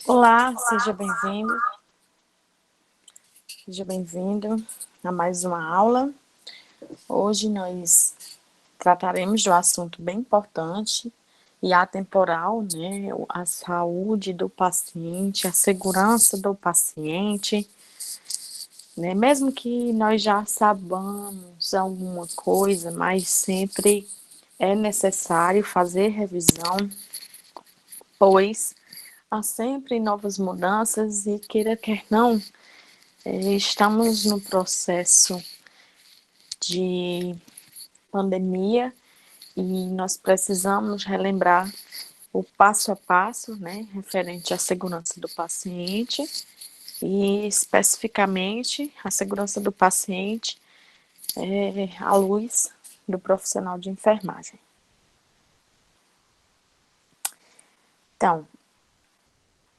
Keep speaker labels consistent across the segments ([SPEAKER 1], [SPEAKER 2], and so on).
[SPEAKER 1] Olá, seja bem-vindo a mais uma aula. Hoje nós trataremos de um assunto bem importante e atemporal, né? A saúde do paciente, a segurança do paciente, né? Mesmo que nós já saibamos alguma coisa, mas sempre é necessário fazer revisão, pois há sempre novas mudanças e queira quer não, estamos no processo de pandemia e nós precisamos relembrar o passo a passo, né, referente à segurança do paciente e especificamente a segurança do paciente à luz do profissional de enfermagem. Então,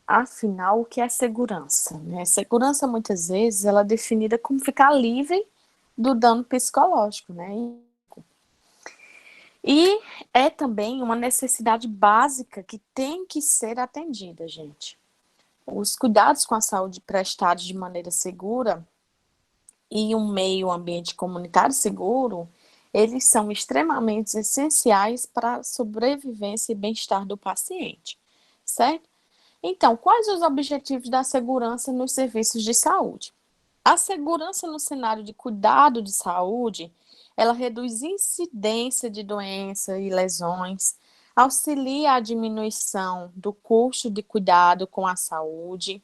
[SPEAKER 1] afinal, o que é segurança? Né? Segurança, muitas vezes, ela é definida como ficar livre do dano psicológico, né? E é também uma necessidade básica que tem que ser atendida, gente. Os cuidados com a saúde prestados de maneira segura e um meio ambiente comunitário seguro, eles são extremamente essenciais para a sobrevivência e bem-estar do paciente, certo? Então, quais os objetivos da segurança nos serviços de saúde? A segurança no cenário de cuidado de saúde, ela reduz incidência de doença e lesões, auxilia a diminuição do custo de cuidado com a saúde,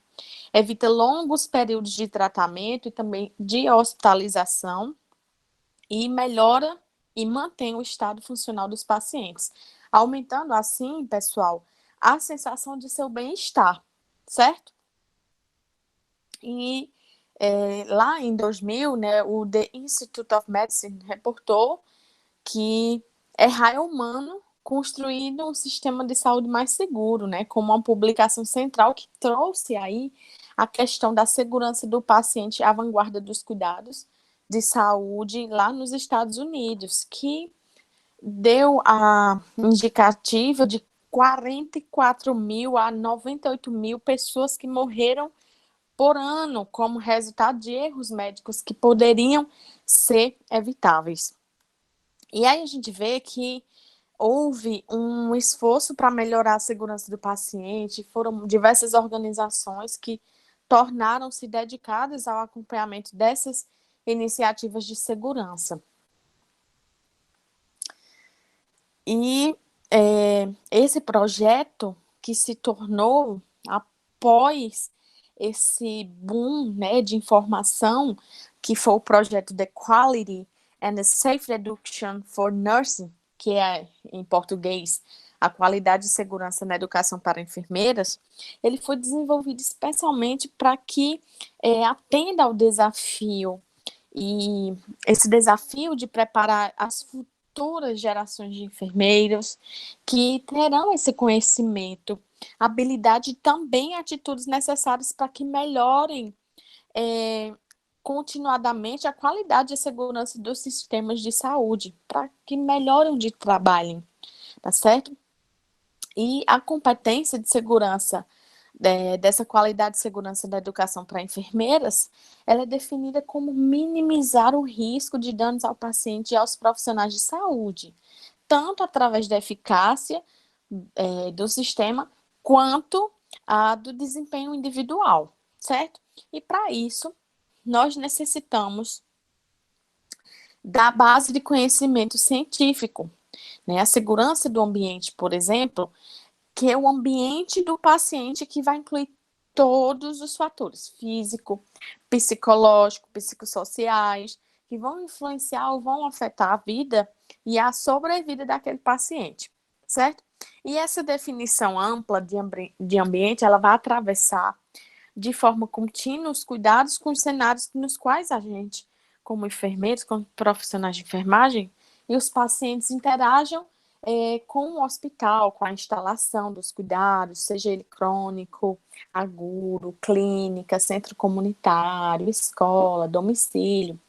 [SPEAKER 1] evita longos períodos de tratamento e também de hospitalização e melhora e mantém o estado funcional dos pacientes, aumentando assim, pessoal, a sensação de seu bem-estar, certo? E lá em 2000, né, o The Institute of Medicine reportou que é raio humano construindo um sistema de saúde mais seguro, né, como uma publicação central que trouxe aí a questão da segurança do paciente à vanguarda dos cuidados de saúde lá nos Estados Unidos, que deu a indicativa de 44 mil a 98 mil pessoas que morreram por ano como resultado de erros médicos que poderiam ser evitáveis. E aí a gente vê que houve um esforço para melhorar a segurança do paciente, foram diversas organizações que tornaram-se dedicadas ao acompanhamento dessas iniciativas de segurança. E esse projeto que se tornou após esse boom, né, de informação, que foi o projeto The Quality and the Safe Education for Nursing, que é, em português, a qualidade e segurança na educação para enfermeiras, ele foi desenvolvido especialmente para que atenda ao desafio, e esse desafio de preparar as futuras gerações de enfermeiros que terão esse conhecimento, habilidade e também atitudes necessárias para que melhorem continuadamente a qualidade e a segurança dos sistemas de saúde, para que melhorem de trabalho, tá certo? E a competência de segurança dessa qualidade de segurança da educação para enfermeiras, ela é definida como minimizar o risco de danos ao paciente e aos profissionais de saúde, tanto através da eficácia do sistema, quanto a do desempenho individual, certo? E para isso, nós necessitamos da base de conhecimento científico, né? A segurança do ambiente, por exemplo, que é o ambiente do paciente que vai incluir todos os fatores físico, psicológico, psicossociais, que vão influenciar ou vão afetar a vida e a sobrevida daquele paciente, certo? E essa definição ampla de ambiente, ela vai atravessar de forma contínua os cuidados com os cenários nos quais a gente, como enfermeiros, como profissionais de enfermagem, e os pacientes interajam com o hospital, com a instalação dos cuidados, seja ele crônico, agudo, clínica, centro comunitário, escola, domicílio.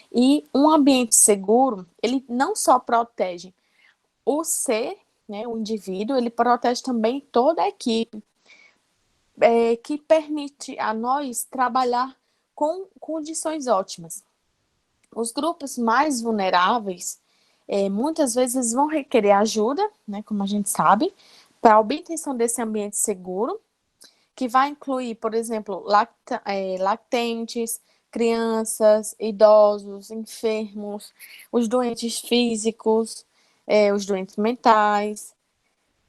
[SPEAKER 1] E um ambiente seguro, ele não só protege o ser, né, o indivíduo, ele protege também toda a equipe, que permite a nós trabalhar com condições ótimas. Os grupos mais vulneráveis, muitas vezes vão requerer ajuda, né, como a gente sabe, para a obtenção desse ambiente seguro, que vai incluir, por exemplo, lactentes, crianças, idosos, enfermos, os doentes físicos, os doentes mentais,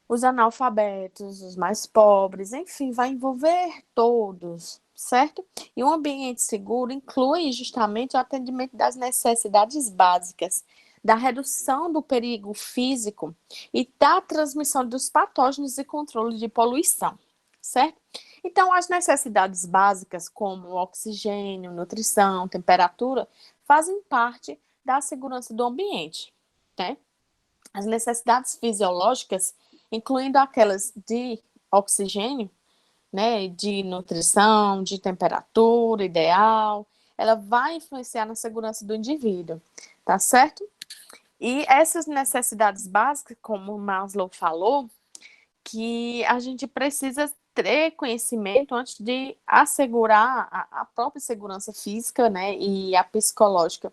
[SPEAKER 1] os analfabetos, os mais pobres, enfim, vai envolver todos, certo? E um ambiente seguro inclui justamente o atendimento das necessidades básicas, da redução do perigo físico e da transmissão dos patógenos e controle de poluição, certo? Então, as necessidades básicas, como oxigênio, nutrição, temperatura, fazem parte da segurança do ambiente, né? As necessidades fisiológicas, incluindo aquelas de oxigênio, né, de nutrição, de temperatura ideal, ela vai influenciar na segurança do indivíduo, tá certo? E essas necessidades básicas, como o Maslow falou, que a gente precisa ter conhecimento antes de assegurar a própria segurança física, né, e a psicológica.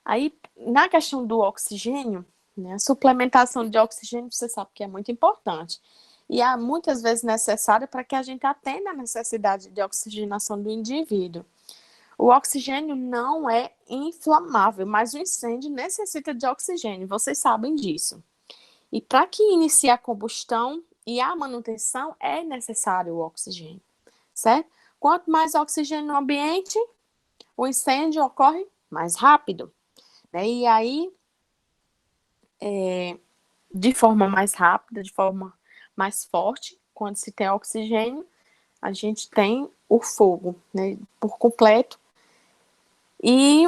[SPEAKER 1] Aí, na questão do oxigênio, né, a suplementação de oxigênio, você sabe que é muito importante. E é muitas vezes necessária para que a gente atenda a necessidade de oxigenação do indivíduo. O oxigênio não é inflamável, mas o incêndio necessita de oxigênio, vocês sabem disso. E para que inicie a combustão e a manutenção, é necessário o oxigênio, certo? Quanto mais oxigênio no ambiente, o incêndio ocorre mais rápido. Né? E aí, de forma mais rápida, de forma mais forte, quando se tem oxigênio, a gente tem o fogo, né, por completo. E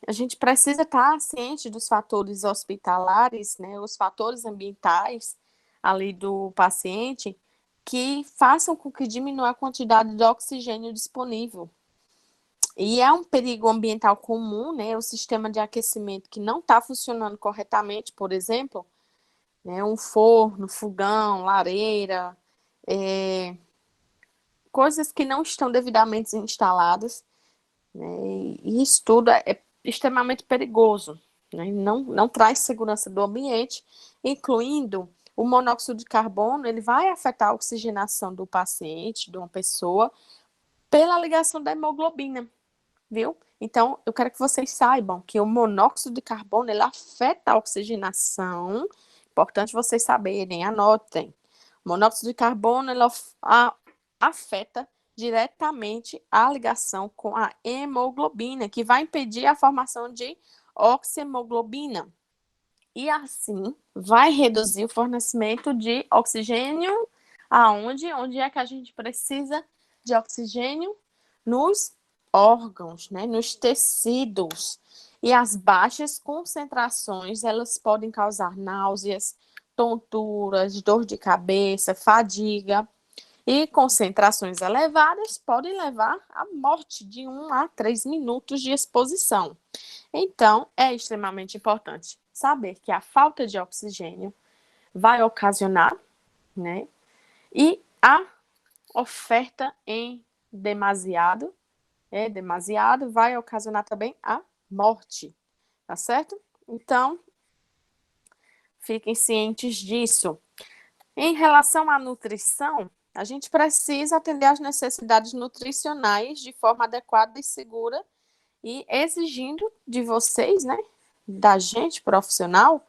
[SPEAKER 1] a gente precisa estar ciente dos fatores hospitalares, né, os fatores ambientais ali do paciente, que façam com que diminua a quantidade de oxigênio disponível. E é um perigo ambiental comum, né? O sistema de aquecimento que não está funcionando corretamente, por exemplo, né? Um forno, fogão, lareira, coisas que não estão devidamente instaladas, né? E isso tudo é extremamente perigoso, né? Não traz segurança do ambiente, incluindo o monóxido de carbono, ele vai afetar a oxigenação do paciente, de uma pessoa, pela ligação da hemoglobina. Viu? Então, eu quero que vocês saibam que o monóxido de carbono, ele afeta a oxigenação. Importante vocês saberem, anotem. O monóxido de carbono, ele afeta diretamente a ligação com a hemoglobina, que vai impedir a formação de oxihemoglobina. E assim, vai reduzir o fornecimento de oxigênio aonde? Onde é que a gente precisa de oxigênio? Nos órgãos, né, nos tecidos. E as baixas concentrações, elas podem causar náuseas, tonturas, dor de cabeça, fadiga. E concentrações elevadas podem levar à morte de 1 a 3 minutos de exposição. Então, é extremamente importante saber que a falta de oxigênio vai ocasionar, né, e a oferta em demasiado, vai ocasionar também a morte, tá certo? Então, fiquem cientes disso. Em relação à nutrição, a gente precisa atender às necessidades nutricionais de forma adequada e segura e exigindo de vocês, né, da gente profissional,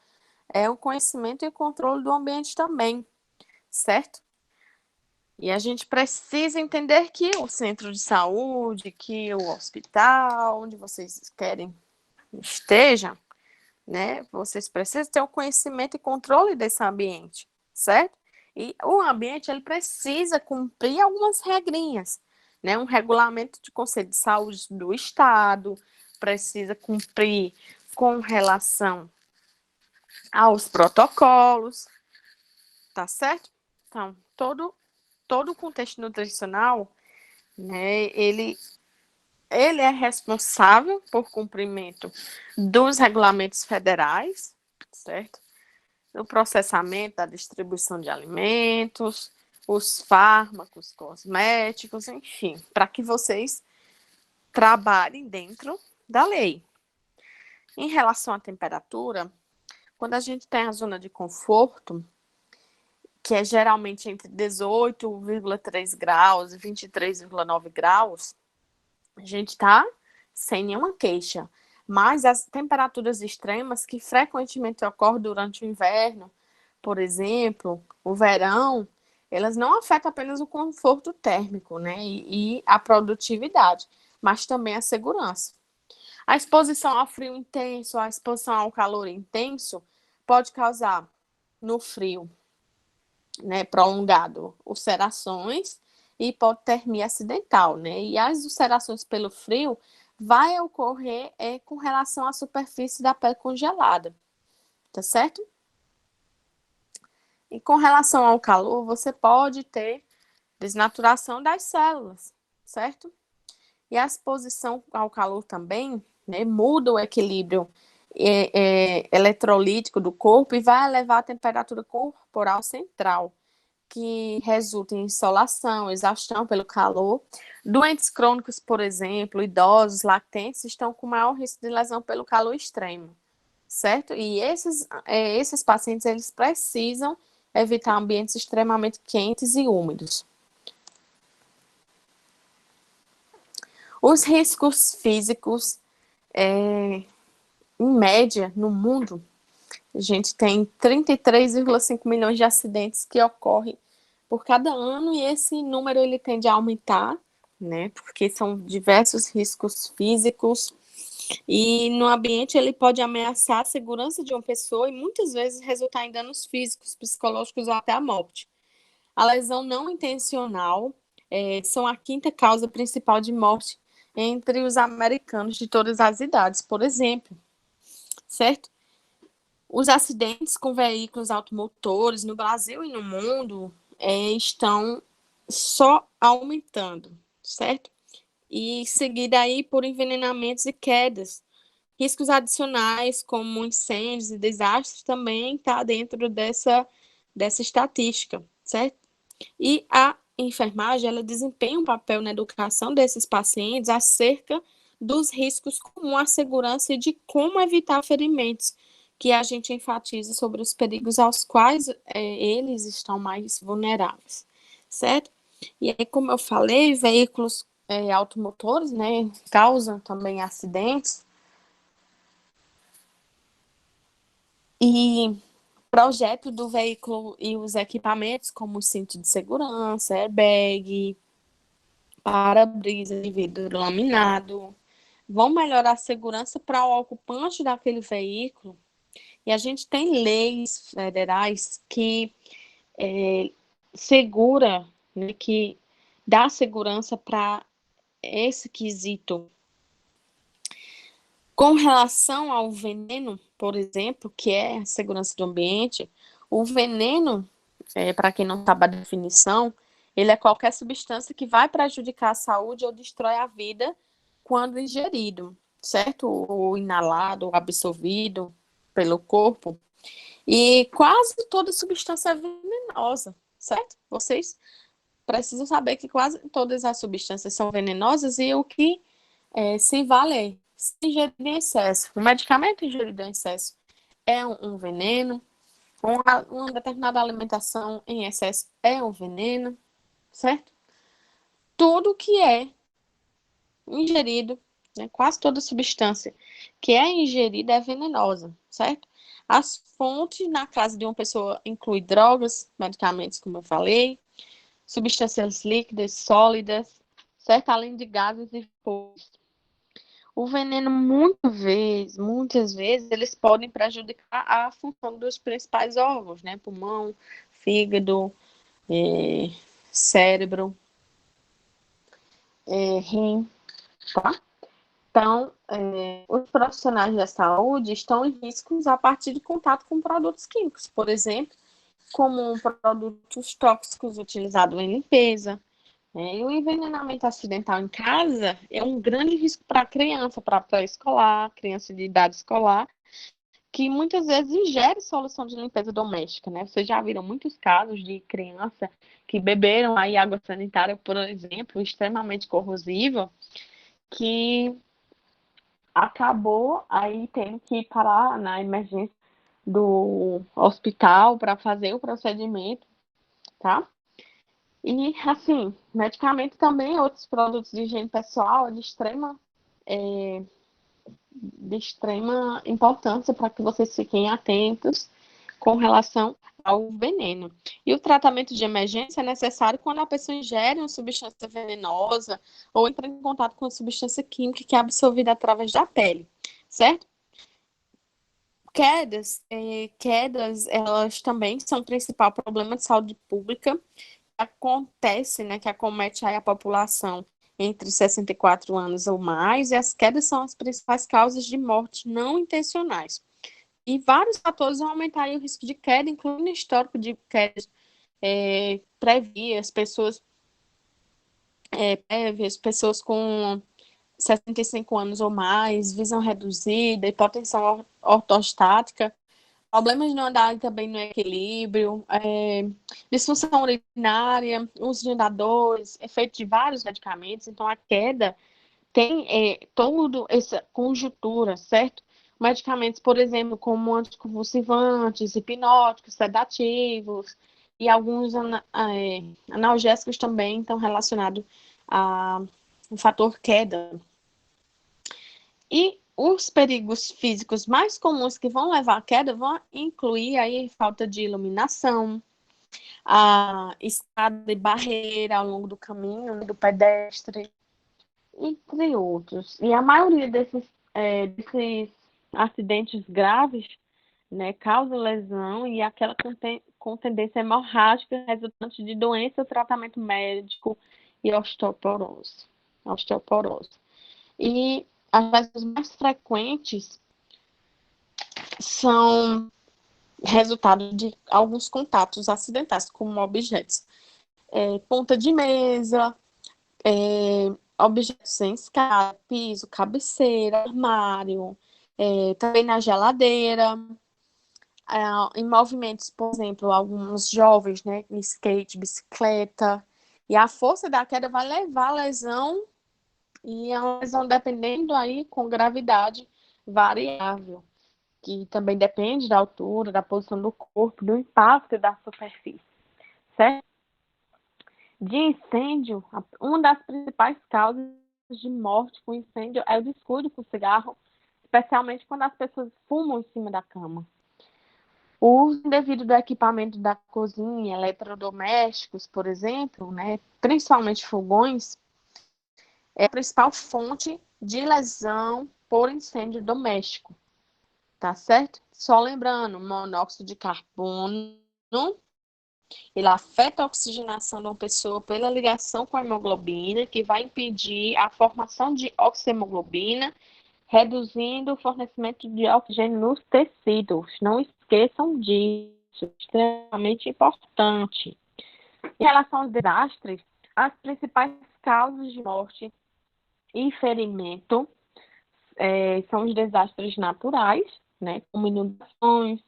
[SPEAKER 1] o conhecimento e o controle do ambiente também, certo? E a gente precisa entender que o centro de saúde, que o hospital, onde vocês querem esteja, né? Vocês precisam ter o conhecimento e controle desse ambiente, certo? E o ambiente, ele precisa cumprir algumas regrinhas, né? Um regulamento de conselho de saúde do estado, precisa cumprir com relação aos protocolos, tá certo? Então, todo o contexto nutricional, né, ele é responsável por cumprimento dos regulamentos federais, certo? Do processamento, da distribuição de alimentos, os fármacos, cosméticos, enfim, para que vocês trabalhem dentro da lei. Em relação à temperatura, quando a gente tem a zona de conforto, que é geralmente entre 18,3 graus e 23,9 graus, a gente está sem nenhuma queixa. Mas as temperaturas extremas que frequentemente ocorrem durante o inverno, por exemplo, o verão, elas não afetam apenas o conforto térmico, né, e a produtividade, mas também a segurança. A exposição ao frio intenso, a exposição ao calor intenso, pode causar no frio, né, prolongado, ulcerações e hipotermia acidental, né? E as ulcerações pelo frio vai ocorrer com relação à superfície da pele congelada, tá certo? E com relação ao calor, você pode ter desnaturação das células, certo? E a exposição ao calor também, né, muda o equilíbrio eletrolítico do corpo e vai elevar a temperatura corporal central, que resulta em insolação, exaustão pelo calor. Doentes crônicos, por exemplo, idosos, lactentes, estão com maior risco de lesão pelo calor extremo, certo? E esses pacientes, eles precisam evitar ambientes extremamente quentes e úmidos. Os riscos físicos, em média, no mundo, a gente tem 33,5 milhões de acidentes que ocorrem por cada ano, e esse número ele tende a aumentar, né? Porque são diversos riscos físicos, e no ambiente ele pode ameaçar a segurança de uma pessoa e muitas vezes resultar em danos físicos, psicológicos ou até a morte. A lesão não intencional são a quinta causa principal de morte entre os americanos de todas as idades, por exemplo, certo? Os acidentes com veículos automotores no Brasil e no mundo estão só aumentando, certo? E seguida aí por envenenamentos e quedas. Riscos adicionais, como incêndios e desastres, também está dentro dessa estatística, certo? E a enfermagem, ela desempenha um papel na educação desses pacientes acerca dos riscos comuns à segurança e de como evitar ferimentos, que a gente enfatiza sobre os perigos aos quais eles estão mais vulneráveis, certo? E aí, como eu falei, veículos automotores, né, causam também acidentes, e projeto do veículo e os equipamentos, como cinto de segurança, airbag, para-brisa de vidro laminado, vão melhorar a segurança para o ocupante daquele veículo. E a gente tem leis federais que segura, né, que dá segurança para esse quesito. Com relação ao veneno, por exemplo, que é a segurança do ambiente, o veneno, para quem não sabe a definição, ele é qualquer substância que vai prejudicar a saúde ou destrói a vida quando ingerido, certo? Ou inalado, ou absorvido pelo corpo. E quase toda substância é venenosa, certo? Vocês precisam saber que quase todas as substâncias são venenosas, e o que se vale se ingerir em excesso. O medicamento ingerido em excesso é um veneno, uma determinada alimentação em excesso é um veneno, certo? Tudo que é ingerido, né, quase toda substância que é ingerida é venenosa, certo? As fontes na casa de uma pessoa incluem drogas, medicamentos, como eu falei, substâncias líquidas, sólidas, certo? Além de gases e vapores. O veneno, muitas vezes, eles podem prejudicar a função dos principais órgãos, né? Pulmão, fígado, cérebro, rim, tá? Então, os profissionais da saúde estão em riscos a partir de contato com produtos químicos, por exemplo, como produtos tóxicos utilizados em limpeza. E o envenenamento acidental em casa é um grande risco para a criança, para pré-escolar, criança de idade escolar, que muitas vezes ingere solução de limpeza doméstica, né? Vocês já viram muitos casos de criança que beberam aí água sanitária, por exemplo, extremamente corrosiva, que acabou aí tendo que parar na emergência do hospital para fazer o procedimento, tá? E, assim, medicamento também, outros produtos de higiene pessoal de extrema importância para que vocês fiquem atentos com relação ao veneno. E o tratamento de emergência é necessário quando a pessoa ingere uma substância venenosa ou entra em contato com uma substância química que é absorvida através da pele, certo? Quedas, elas também são o principal problema de saúde pública acontece, né, que acomete aí a população entre 64 anos ou mais, e as quedas são as principais causas de morte não intencionais. E vários fatores vão aumentar aí o risco de queda, incluindo o histórico de quedas prévias, prévias, pessoas com 65 anos ou mais, visão reduzida, hipotensão ortostática, problemas no andar e também no equilíbrio, disfunção urinária, uso de inadores, efeito de vários medicamentos. Então, a queda tem toda essa conjuntura, certo? Medicamentos, por exemplo, como anticonvulsivantes, hipnóticos, sedativos e alguns analgésicos também estão relacionados ao fator queda. E os perigos físicos mais comuns que vão levar à queda vão incluir aí falta de iluminação, a escada e barreira ao longo do caminho do pedestre, entre outros. E a maioria desses acidentes graves, né, causa lesão e aquela com tendência hemorrágica resultante de doença, tratamento médico e osteoporose. E as lesões mais frequentes são resultado de alguns contatos acidentais, como objetos. Ponta de mesa, objetos sem escada, piso, cabeceira, armário, também na geladeira, em movimentos, por exemplo, alguns jovens, né, skate, bicicleta, e a força da queda vai levar a lesão, e é uma lesão dependendo aí com gravidade variável, que também depende da altura, da posição do corpo, do impacto da superfície, certo? De incêndio, uma das principais causas de morte com incêndio é o descuido com cigarro, especialmente quando as pessoas fumam em cima da cama. O uso indevido do equipamento da cozinha, eletrodomésticos, por exemplo, né, principalmente fogões, é a principal fonte de lesão por incêndio doméstico, tá certo? Só lembrando, monóxido de carbono, ele afeta a oxigenação de uma pessoa pela ligação com a hemoglobina, que vai impedir a formação de oxihemoglobina, reduzindo o fornecimento de oxigênio nos tecidos. Não esqueçam disso, extremamente importante. Em relação aos desastres, as principais causas de morte e ferimento são os desastres naturais, né, como inundações,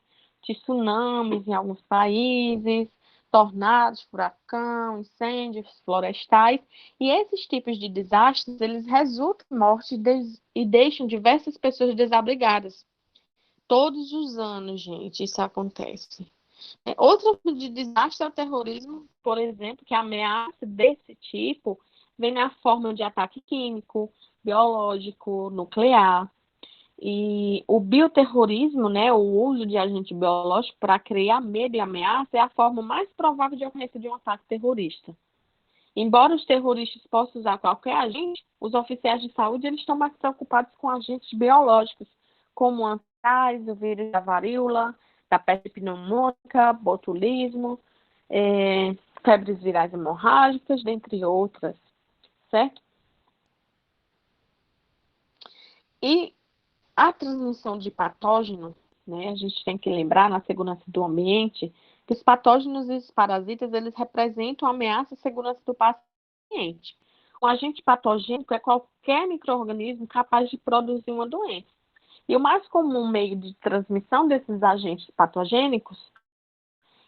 [SPEAKER 1] tsunamis em alguns países, tornados, furacão, incêndios florestais, e esses tipos de desastres, eles resultam em morte e deixam diversas pessoas desabrigadas. Todos os anos, gente, isso acontece. Outro tipo de desastre é o terrorismo, por exemplo, que a ameaça desse tipo vem na forma de ataque químico, biológico, nuclear. E o bioterrorismo, né, o uso de agente biológico para criar medo e ameaça é a forma mais provável de ocorrência de um ataque terrorista. Embora os terroristas possam usar qualquer agente, os oficiais de saúde eles estão mais preocupados com agentes biológicos, como o antrax, o vírus da varíola, da peste pneumônica, botulismo, febres virais hemorrágicas, dentre outras, certo? E a transmissão de patógeno, né, a gente tem que lembrar na segurança do ambiente que os patógenos e os parasitas eles representam ameaça à segurança do paciente. Um agente patogênico é qualquer micro-organismo capaz de produzir uma doença. E o mais comum meio de transmissão desses agentes patogênicos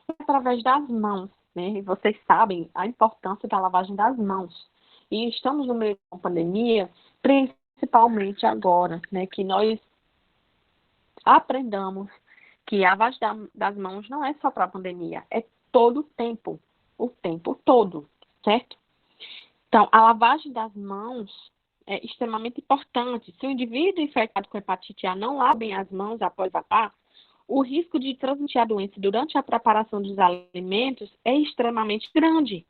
[SPEAKER 1] é através das mãos, né? E vocês sabem a importância da lavagem das mãos. E estamos no meio de uma pandemia, principalmente agora, né? Que nós aprendamos que a lavagem das mãos não é só para a pandemia, é todo o tempo todo, certo? Então, a lavagem das mãos é extremamente importante. Se o indivíduo infectado com hepatite A não lava bem as mãos após lavar, o risco de transmitir a doença durante a preparação dos alimentos é extremamente grande.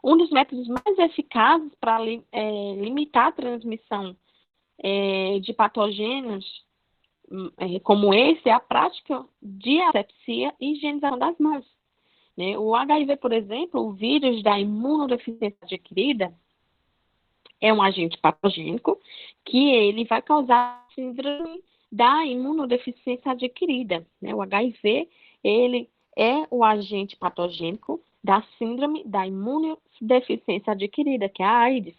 [SPEAKER 1] Um dos métodos mais eficazes para limitar a transmissão de patógenos como esse é a prática de asepsia e higienização das mãos. Né? O HIV, por exemplo, o vírus da imunodeficiência adquirida, é um agente patogênico que ele vai causar síndrome da imunodeficiência adquirida. Né? O HIV, ele é o agente patogênico da síndrome da imunodeficiência adquirida, que é a AIDS.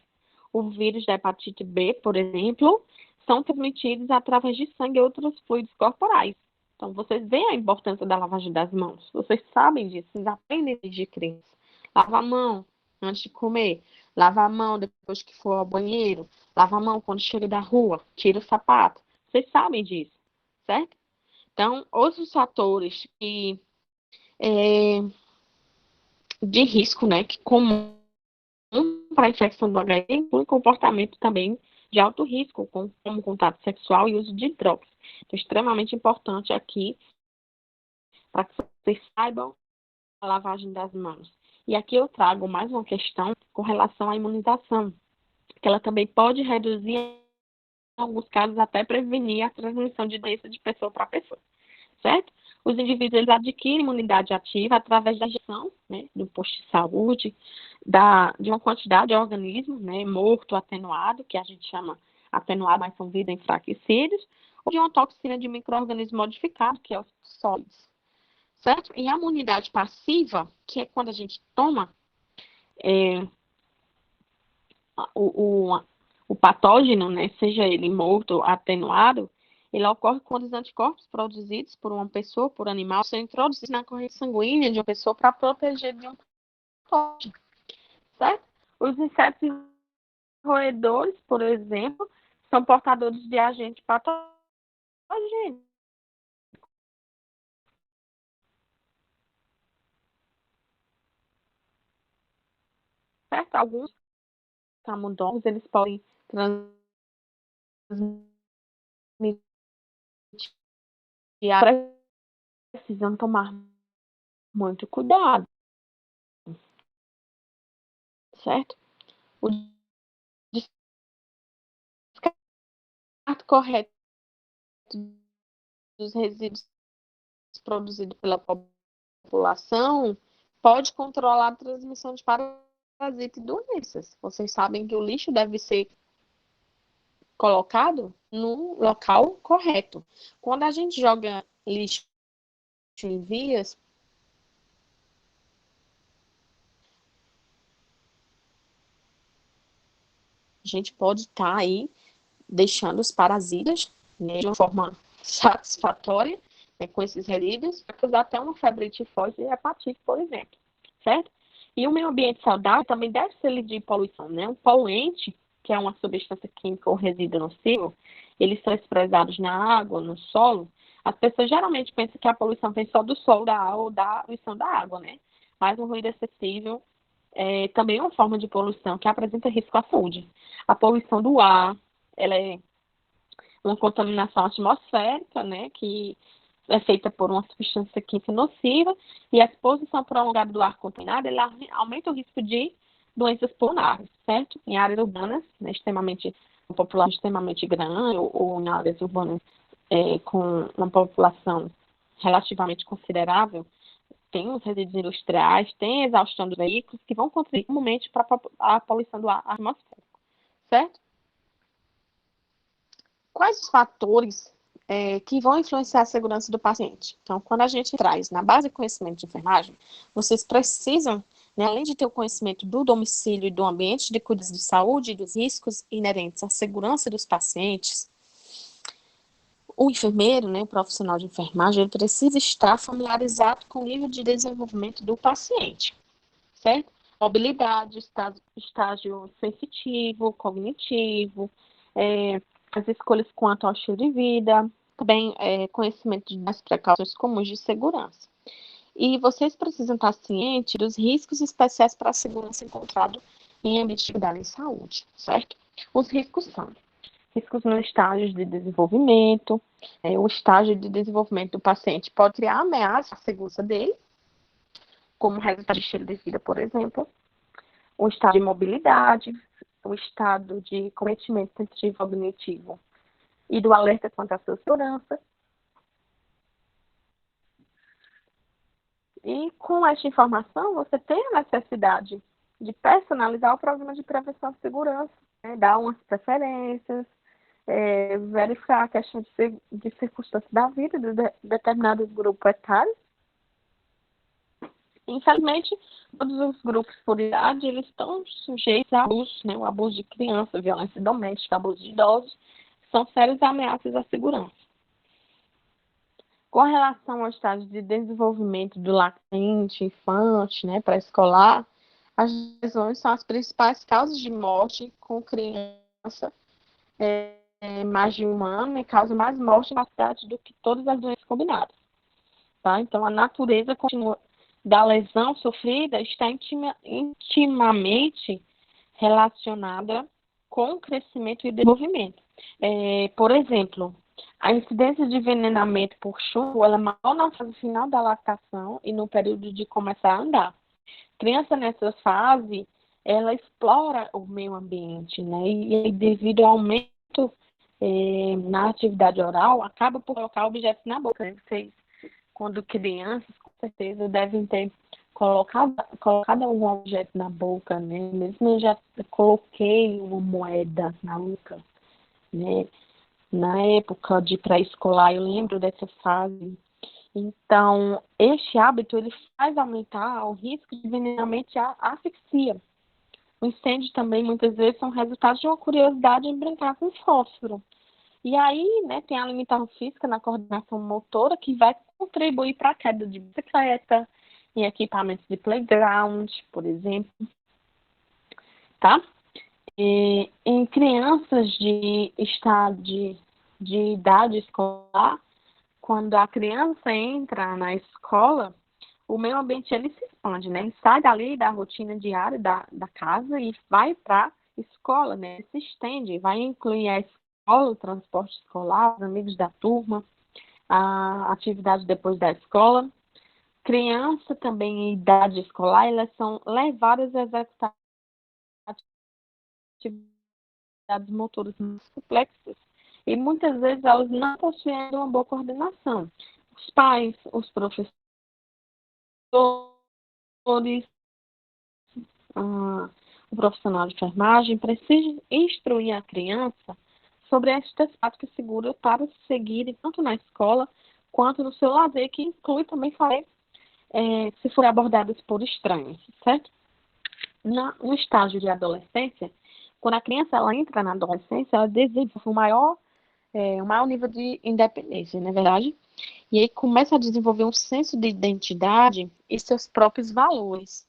[SPEAKER 1] O vírus da hepatite B, por exemplo, são transmitidos através de sangue e outros fluidos corporais. Então, vocês veem a importância da lavagem das mãos. Vocês sabem disso, vocês aprendem desde criança. Lava a mão antes de comer. Lava a mão depois que for ao banheiro. Lava a mão quando chega da rua. Tira o sapato. Vocês sabem disso, certo? Então, outros fatores de risco, né, que comum para a infecção do HIV inclui comportamento também de alto risco, como contato sexual e uso de drogas. Então, extremamente importante aqui para que vocês saibam a lavagem das mãos. E aqui eu trago mais uma questão com relação à imunização, que ela também pode reduzir, em alguns casos, até prevenir a transmissão de doença de pessoa para pessoa, certo? Os indivíduos eles adquirem imunidade ativa através da injeção, né, do posto de saúde, de uma quantidade de organismos, né, morto, atenuado, que a gente chama atenuado, mas são vida enfraquecidos, ou de uma toxina de micro-organismo modificado, que é os sólidos, certo? E a imunidade passiva, que é quando a gente toma o patógeno, né, seja ele morto ou atenuado, ele ocorre quando os anticorpos produzidos por uma pessoa, por animal, são introduzidos na corrente sanguínea de uma pessoa para proteger de um patógeno, certo? Os insetos roedores, por exemplo, são portadores de agentes patogênicos, certo? Alguns camundongos, eles podem transmitir, precisam tomar muito cuidado, certo? O descarte correto dos resíduos produzidos pela população pode controlar a transmissão de parasitas e doenças. Vocês sabem que o lixo deve ser colocado no local correto. Quando a gente joga lixo em vias, a gente pode estar aí deixando os parasitas, né, de uma forma satisfatória, né, com esses resíduos, para causar até uma febre tifóide e hepatite, por exemplo, certo? E o meio ambiente saudável também deve ser livre de poluição, né? Um poluente, que é uma substância química ou resíduo nocivo, eles são expresados na água, no solo. As pessoas geralmente pensam que a poluição vem só do solo, da água ou da poluição da água, né? Mas o ruído excessivo é também uma forma de poluição que apresenta risco à saúde. A poluição do ar, ela é uma contaminação atmosférica, né, que é feita por uma substância química nociva, e a exposição prolongada do ar contaminado, ela aumenta o risco de doenças pulmonares, certo? Em áreas urbanas, né, uma população extremamente grande, ou em áreas urbanas com uma população relativamente considerável, tem os resíduos industriais, tem a exaustão dos veículos, que vão contribuir comumente para a poluição do ar atmosférico, certo? Quais os fatores que vão influenciar a segurança do paciente? Então, quando a gente traz na base de conhecimento de enfermagem, vocês precisam, né, além de ter o conhecimento do domicílio e do ambiente de cuidados de saúde e dos riscos inerentes à segurança dos pacientes, o enfermeiro, né, o profissional de enfermagem, ele precisa estar familiarizado com o nível de desenvolvimento do paciente, certo? Mobilidade, estágio sensitivo, cognitivo, as escolhas quanto ao estilo de vida, também conhecimento das precauções comuns de segurança. E vocês precisam estar cientes dos riscos especiais para a segurança encontrado em ambiente de atividade em saúde, certo? Os riscos são riscos no estágio de desenvolvimento, o estágio de desenvolvimento do paciente pode criar ameaça à segurança dele, como resultado de estilo de vida, por exemplo, o estado de mobilidade, o estado de cometimento sensitivo cognitivo e do alerta quanto à sua segurança. E com esta informação, você tem a necessidade de personalizar o programa de prevenção de segurança, né? Dar umas preferências, verificar a questão de circunstâncias da vida de determinado grupo etário. Infelizmente, todos os grupos por idade, eles estão sujeitos a abuso, né? O abuso de criança, violência doméstica, abuso de idosos, são sérias ameaças à segurança. Com relação ao estágio de desenvolvimento do lactente, infante, né, pré-escolar, as lesões são as principais causas de morte com criança mais de um ano e causam mais morte na cidade do que todas as doenças combinadas. Tá? Então, a natureza da lesão sofrida está intimamente relacionada com o crescimento e desenvolvimento. Por exemplo, a incidência de envenenamento por chumbo ela é maior na fase final da lactação e no período de começar a andar. Criança nessa fase, ela explora o meio ambiente, né? E devido ao aumento na atividade oral, acaba por colocar objetos na boca. Né? Vocês, quando crianças, com certeza, devem ter colocado algum objeto na boca, né? Mesmo eu já coloquei uma moeda na boca, né? Na época de pré-escolar, eu lembro dessa fase. Então, este hábito, ele faz aumentar o risco de envenenamento e asfixia. O incêndio também, muitas vezes, são resultados de uma curiosidade em brincar com fósforo. E aí, né, tem a limitação física na coordenação motora que vai contribuir para a queda de bicicleta, em equipamentos de playground, por exemplo. Tá? Em crianças de idade escolar, quando a criança entra na escola, o meio ambiente ele se expande, né? Ele sai dali da rotina diária da casa e vai para a escola, né? Ele se estende, vai incluir a escola, o transporte escolar, os amigos da turma, a atividade depois da escola. Criança também em idade escolar, elas são levadas a executar atividades motoras mais complexas e muitas vezes elas não possuem uma boa coordenação. Os pais, os professores, o profissional de enfermagem precisa instruir a criança sobre estas práticas seguras para seguirem tanto na escola quanto no seu lazer, que inclui também se for abordadas por estranhos, certo? No estágio de adolescência, quando a criança ela entra na adolescência, ela desenvolve um maior nível de independência, não é verdade? E aí começa a desenvolver um senso de identidade e seus próprios valores.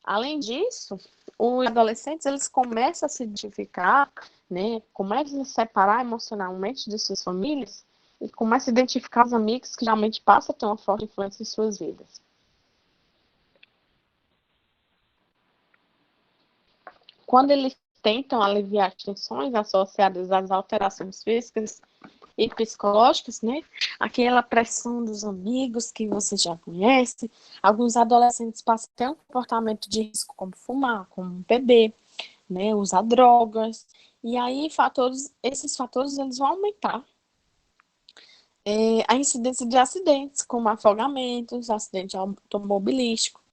[SPEAKER 1] Além disso, os adolescentes eles começam a se identificar, né? Começam a se separar emocionalmente de suas famílias e começam a identificar os amigos que realmente passam a ter uma forte influência em suas vidas. Quando eles tentam aliviar as tensões associadas às alterações físicas e psicológicas, né? Aquela pressão dos amigos que você já conhece. Alguns adolescentes passam a ter um comportamento de risco, como fumar, como beber, né? Usar drogas. E aí, esses fatores eles vão aumentar a incidência de acidentes, como afogamentos, acidente automobilístico.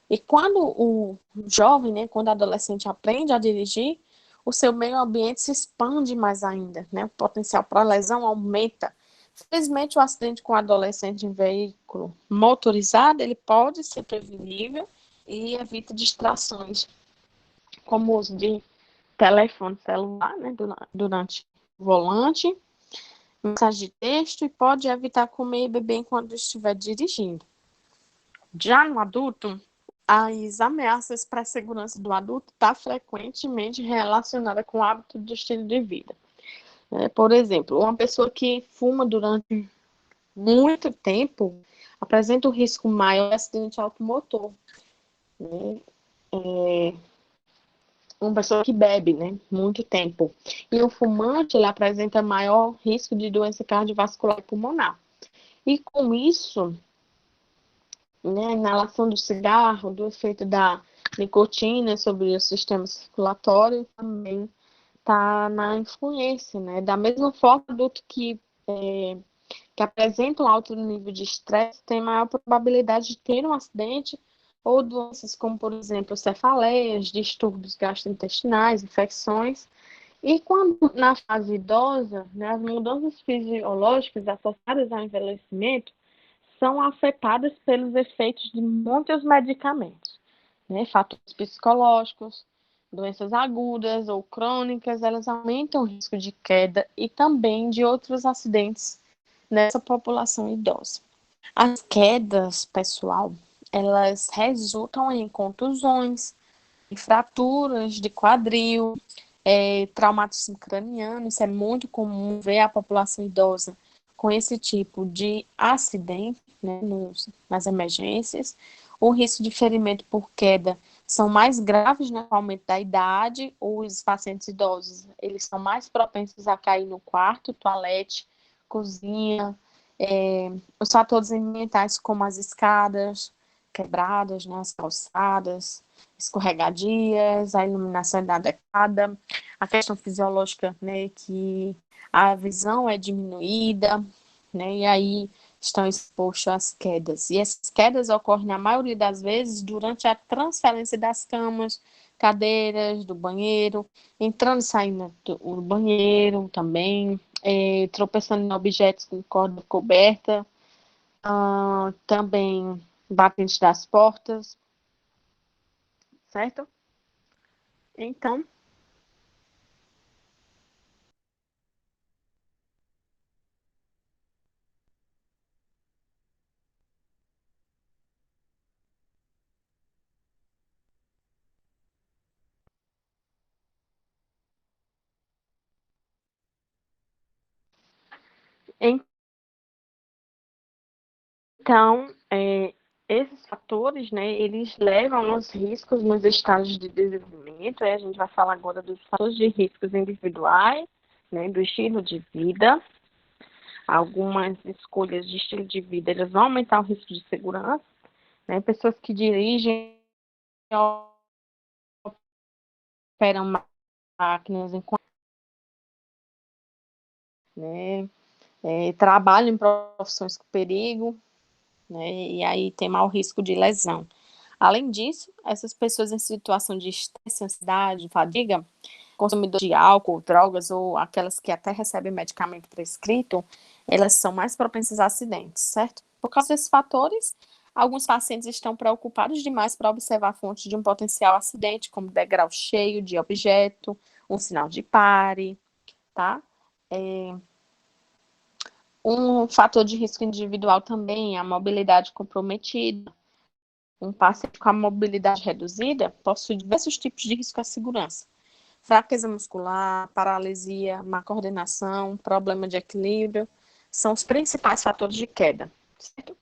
[SPEAKER 1] E quando o jovem, né, quando o adolescente aprende a dirigir, o seu meio ambiente se expande mais ainda, né? O potencial para lesão aumenta. Felizmente, o acidente com adolescente em veículo motorizado, ele pode ser prevenível e evita distrações, como o uso de telefone celular, né, durante o volante, mensagem de texto e pode evitar comer e beber enquanto estiver dirigindo. Já no adulto, as ameaças para a segurança do adulto estão frequentemente relacionadas com o hábito do estilo de vida. Por exemplo, uma pessoa que fuma durante muito tempo apresenta um risco maior de acidente automotor. Né? Uma pessoa que bebe, né, muito tempo. E o fumante, ele apresenta maior risco de doença cardiovascular e pulmonar. E com isso, né, a inalação do cigarro, do efeito da nicotina sobre o sistema circulatório também está na influência, né? Da mesma forma, adulto que apresenta um alto nível de estresse tem maior probabilidade de ter um acidente ou doenças como, por exemplo, cefaleias, distúrbios gastrointestinais, infecções. E quando na fase idosa, né, as mudanças fisiológicas associadas ao envelhecimento são afetadas pelos efeitos de muitos medicamentos, né? Fatores psicológicos, doenças agudas ou crônicas, elas aumentam o risco de queda e também de outros acidentes nessa população idosa. As quedas, pessoal, elas resultam em contusões, em fraturas de quadril, traumatismo craniano. Isso é muito comum ver a população idosa com esse tipo de acidente, né, nas emergências. O risco de ferimento por queda são mais graves, né, com o aumento da idade. Os pacientes idosos, eles são mais propensos a cair no quarto, toalete, cozinha. Os fatores ambientais, como as escadas quebradas, né, as calçadas escorregadias, a iluminação inadequada, a questão fisiológica, né, que a visão é diminuída, né, e aí estão expostos às quedas. E essas quedas ocorrem, na maioria das vezes, durante a transferência das camas, cadeiras, do banheiro, entrando e saindo do banheiro também, tropeçando em objetos com corda coberta, também batentes das portas, certo? Então, Então, esses fatores, né, eles levam aos riscos nos estágios de desenvolvimento. A gente vai falar agora dos fatores de riscos individuais, né, do estilo de vida. Algumas escolhas de estilo de vida, eles vão aumentar o risco de segurança, né? Pessoas que dirigem, operam máquinas, né, trabalham em profissões com perigo, né, e aí tem maior risco de lesão. Além disso, essas pessoas em situação de estresse, ansiedade, fadiga, consumidores de álcool, drogas ou aquelas que até recebem medicamento prescrito, elas são mais propensas a acidentes, certo? Por causa desses fatores, alguns pacientes estão preocupados demais para observar fontes de um potencial acidente, como degrau cheio de objeto, um sinal de pare, tá? Um fator de risco individual também é a mobilidade comprometida. Um paciente com a mobilidade reduzida possui diversos tipos de risco à segurança. Fraqueza muscular, paralisia, má coordenação, problema de equilíbrio, são os principais fatores de queda, certo?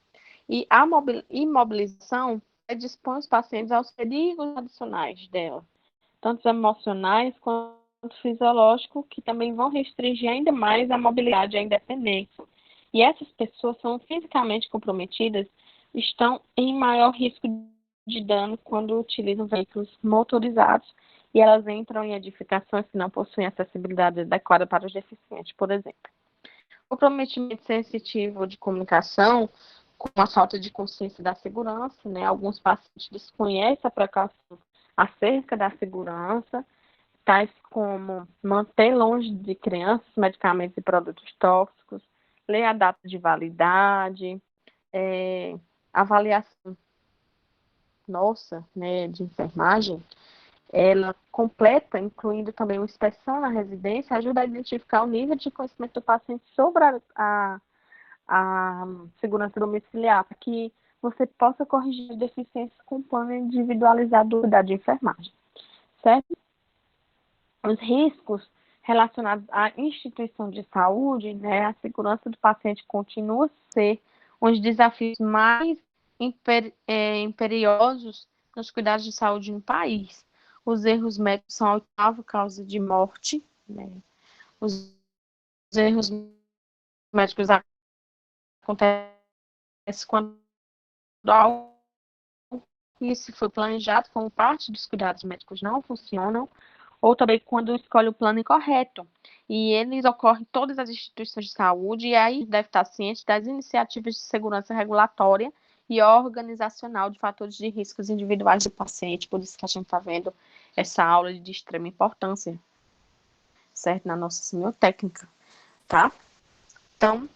[SPEAKER 1] E a imobilização dispõe os pacientes aos perigos adicionais dela, tanto emocionais quanto fisiológicos, que também vão restringir ainda mais a mobilidade e a independência. E essas pessoas são fisicamente comprometidas, estão em maior risco de dano quando utilizam veículos motorizados e elas entram em edificações que não possuem acessibilidade adequada para os deficientes, por exemplo. O comprometimento sensitivo de comunicação, com a falta de consciência da segurança, né? Alguns pacientes desconhecem a precaução acerca da segurança, tais como manter longe de crianças medicamentos e produtos tóxicos, ler a data de validade, avaliação nossa, né, de enfermagem, ela completa, incluindo também uma inspeção na residência, ajuda a identificar o nível de conhecimento do paciente sobre a segurança domiciliar, para que você possa corrigir deficiências com o plano individualizado do cuidado de enfermagem, certo? Os riscos relacionados à instituição de saúde, né, a segurança do paciente continua a ser um dos desafios mais imperiosos nos cuidados de saúde no país. Os erros médicos são a oitava causa de morte, né? Os erros médicos acontecem quando algo que se foi planejado como parte dos cuidados médicos não funcionam, ou também quando escolhe o plano incorreto. E eles ocorrem em todas as instituições de saúde, e aí deve estar ciente das iniciativas de segurança regulatória e organizacional de fatores de riscos individuais do paciente, por isso que a gente está vendo essa aula de extrema importância, certo? Na nossa semiotécnica, tá? Então,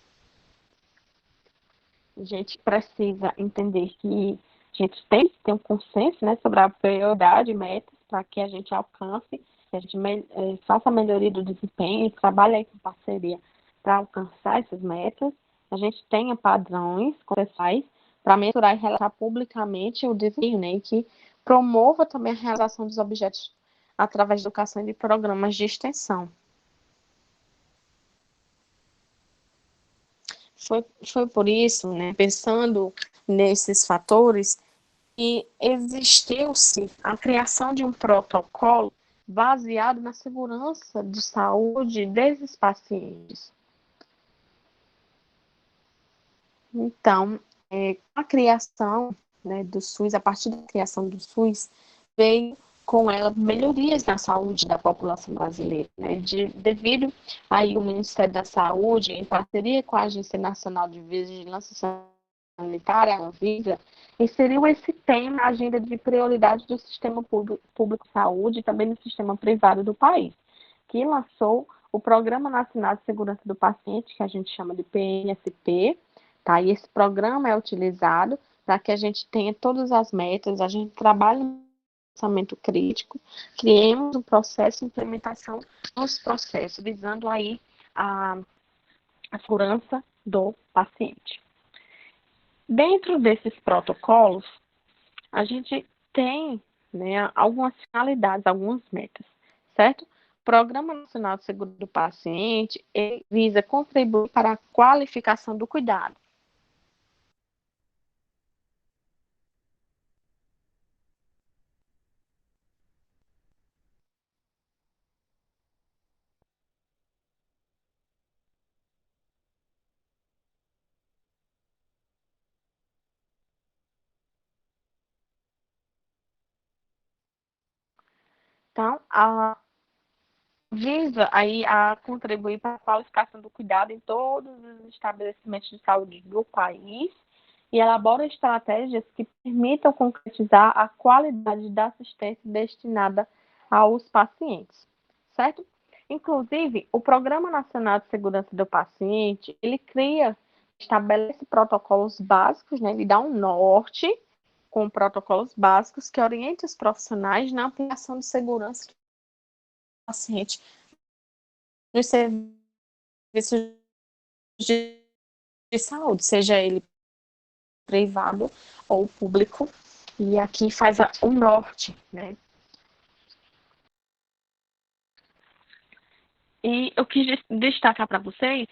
[SPEAKER 1] a gente precisa entender que a gente tem que ter um consenso, né, sobre a prioridade e metas para que a gente alcance, que a gente faça a melhoria do desempenho e trabalhe aí com parceria para alcançar essas metas. A gente tenha padrões consensuais para mensurar e relatar publicamente o desempenho, né, e que promova também a realização dos objetos através da educação e de programas de extensão. Foi por isso, né, pensando nesses fatores, que existiu-se a criação de um protocolo baseado na segurança de saúde desses pacientes. Então, a criação, né, do SUS, a partir da criação do SUS, veio com ela melhorias na saúde da população brasileira, né, devido aí o Ministério da Saúde, em parceria com a Agência Nacional de Vigilância Sanitária, a Anvisa, inseriu esse tema na agenda de prioridade do sistema público de saúde e também no sistema privado do país, que lançou o Programa Nacional de Segurança do Paciente, que a gente chama de PNSP, tá? E esse programa é utilizado para que a gente tenha todas as metas, a gente trabalhe no pensamento crítico, criemos um processo de implementação dos processos, visando aí a segurança do paciente. Dentro desses protocolos, a gente tem, né, algumas finalidades, algumas metas, certo? O Programa Nacional de Seguro do Paciente visa contribuir para a qualificação do cuidado. Então, visa aí a contribuir para a qualificação do cuidado em todos os estabelecimentos de saúde do país e elabora estratégias que permitam concretizar a qualidade da assistência destinada aos pacientes, certo? Inclusive, o Programa Nacional de Segurança do Paciente, ele estabelece protocolos básicos, né? Ele dá um norte com protocolos básicos que orientam os profissionais na aplicação de segurança do paciente nos serviços de saúde, seja ele privado ou público, e aqui faz o norte, né? E eu quis destacar para vocês,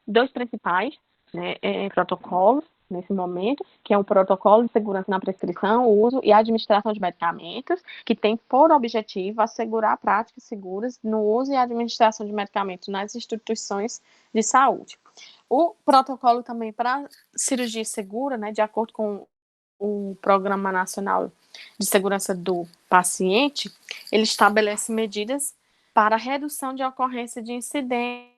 [SPEAKER 1] dois principais, né, protocolos nesse momento, que é o protocolo de segurança na prescrição, uso e administração de medicamentos, que tem por objetivo assegurar práticas seguras no uso e administração de medicamentos nas instituições de saúde. O protocolo também para cirurgia segura, né, de acordo com o Programa Nacional de Segurança do Paciente, ele estabelece medidas para redução de ocorrência de incidentes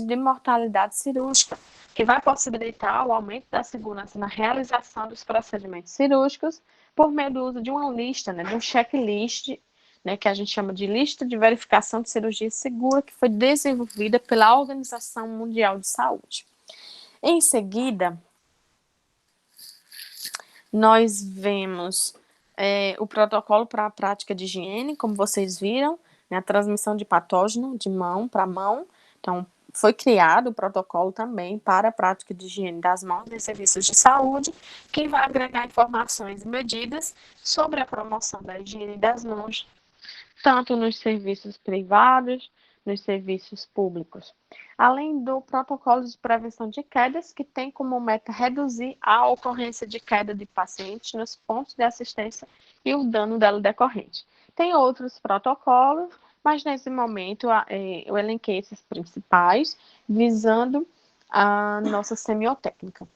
[SPEAKER 1] de mortalidade cirúrgica, que vai possibilitar o aumento da segurança na realização dos procedimentos cirúrgicos por meio do uso de uma lista, né, de um checklist, né, que a gente chama de lista de verificação de cirurgia segura, que foi desenvolvida pela Organização Mundial de Saúde. Em seguida, Nós vemos o protocolo para a prática de higiene, como vocês viram, né, a transmissão de patógeno de mão para mão. Então, foi criado o protocolo também para a prática de higiene das mãos em serviços de saúde, que vai agregar informações e medidas sobre a promoção da higiene das mãos, tanto nos serviços privados, nos serviços públicos. Além do protocolo de prevenção de quedas, que tem como meta reduzir a ocorrência de queda de pacientes nos pontos de assistência e o dano dela decorrente. Tem outros protocolos, mas nesse momento eu elenquei esses principais, visando a nossa semiotécnica.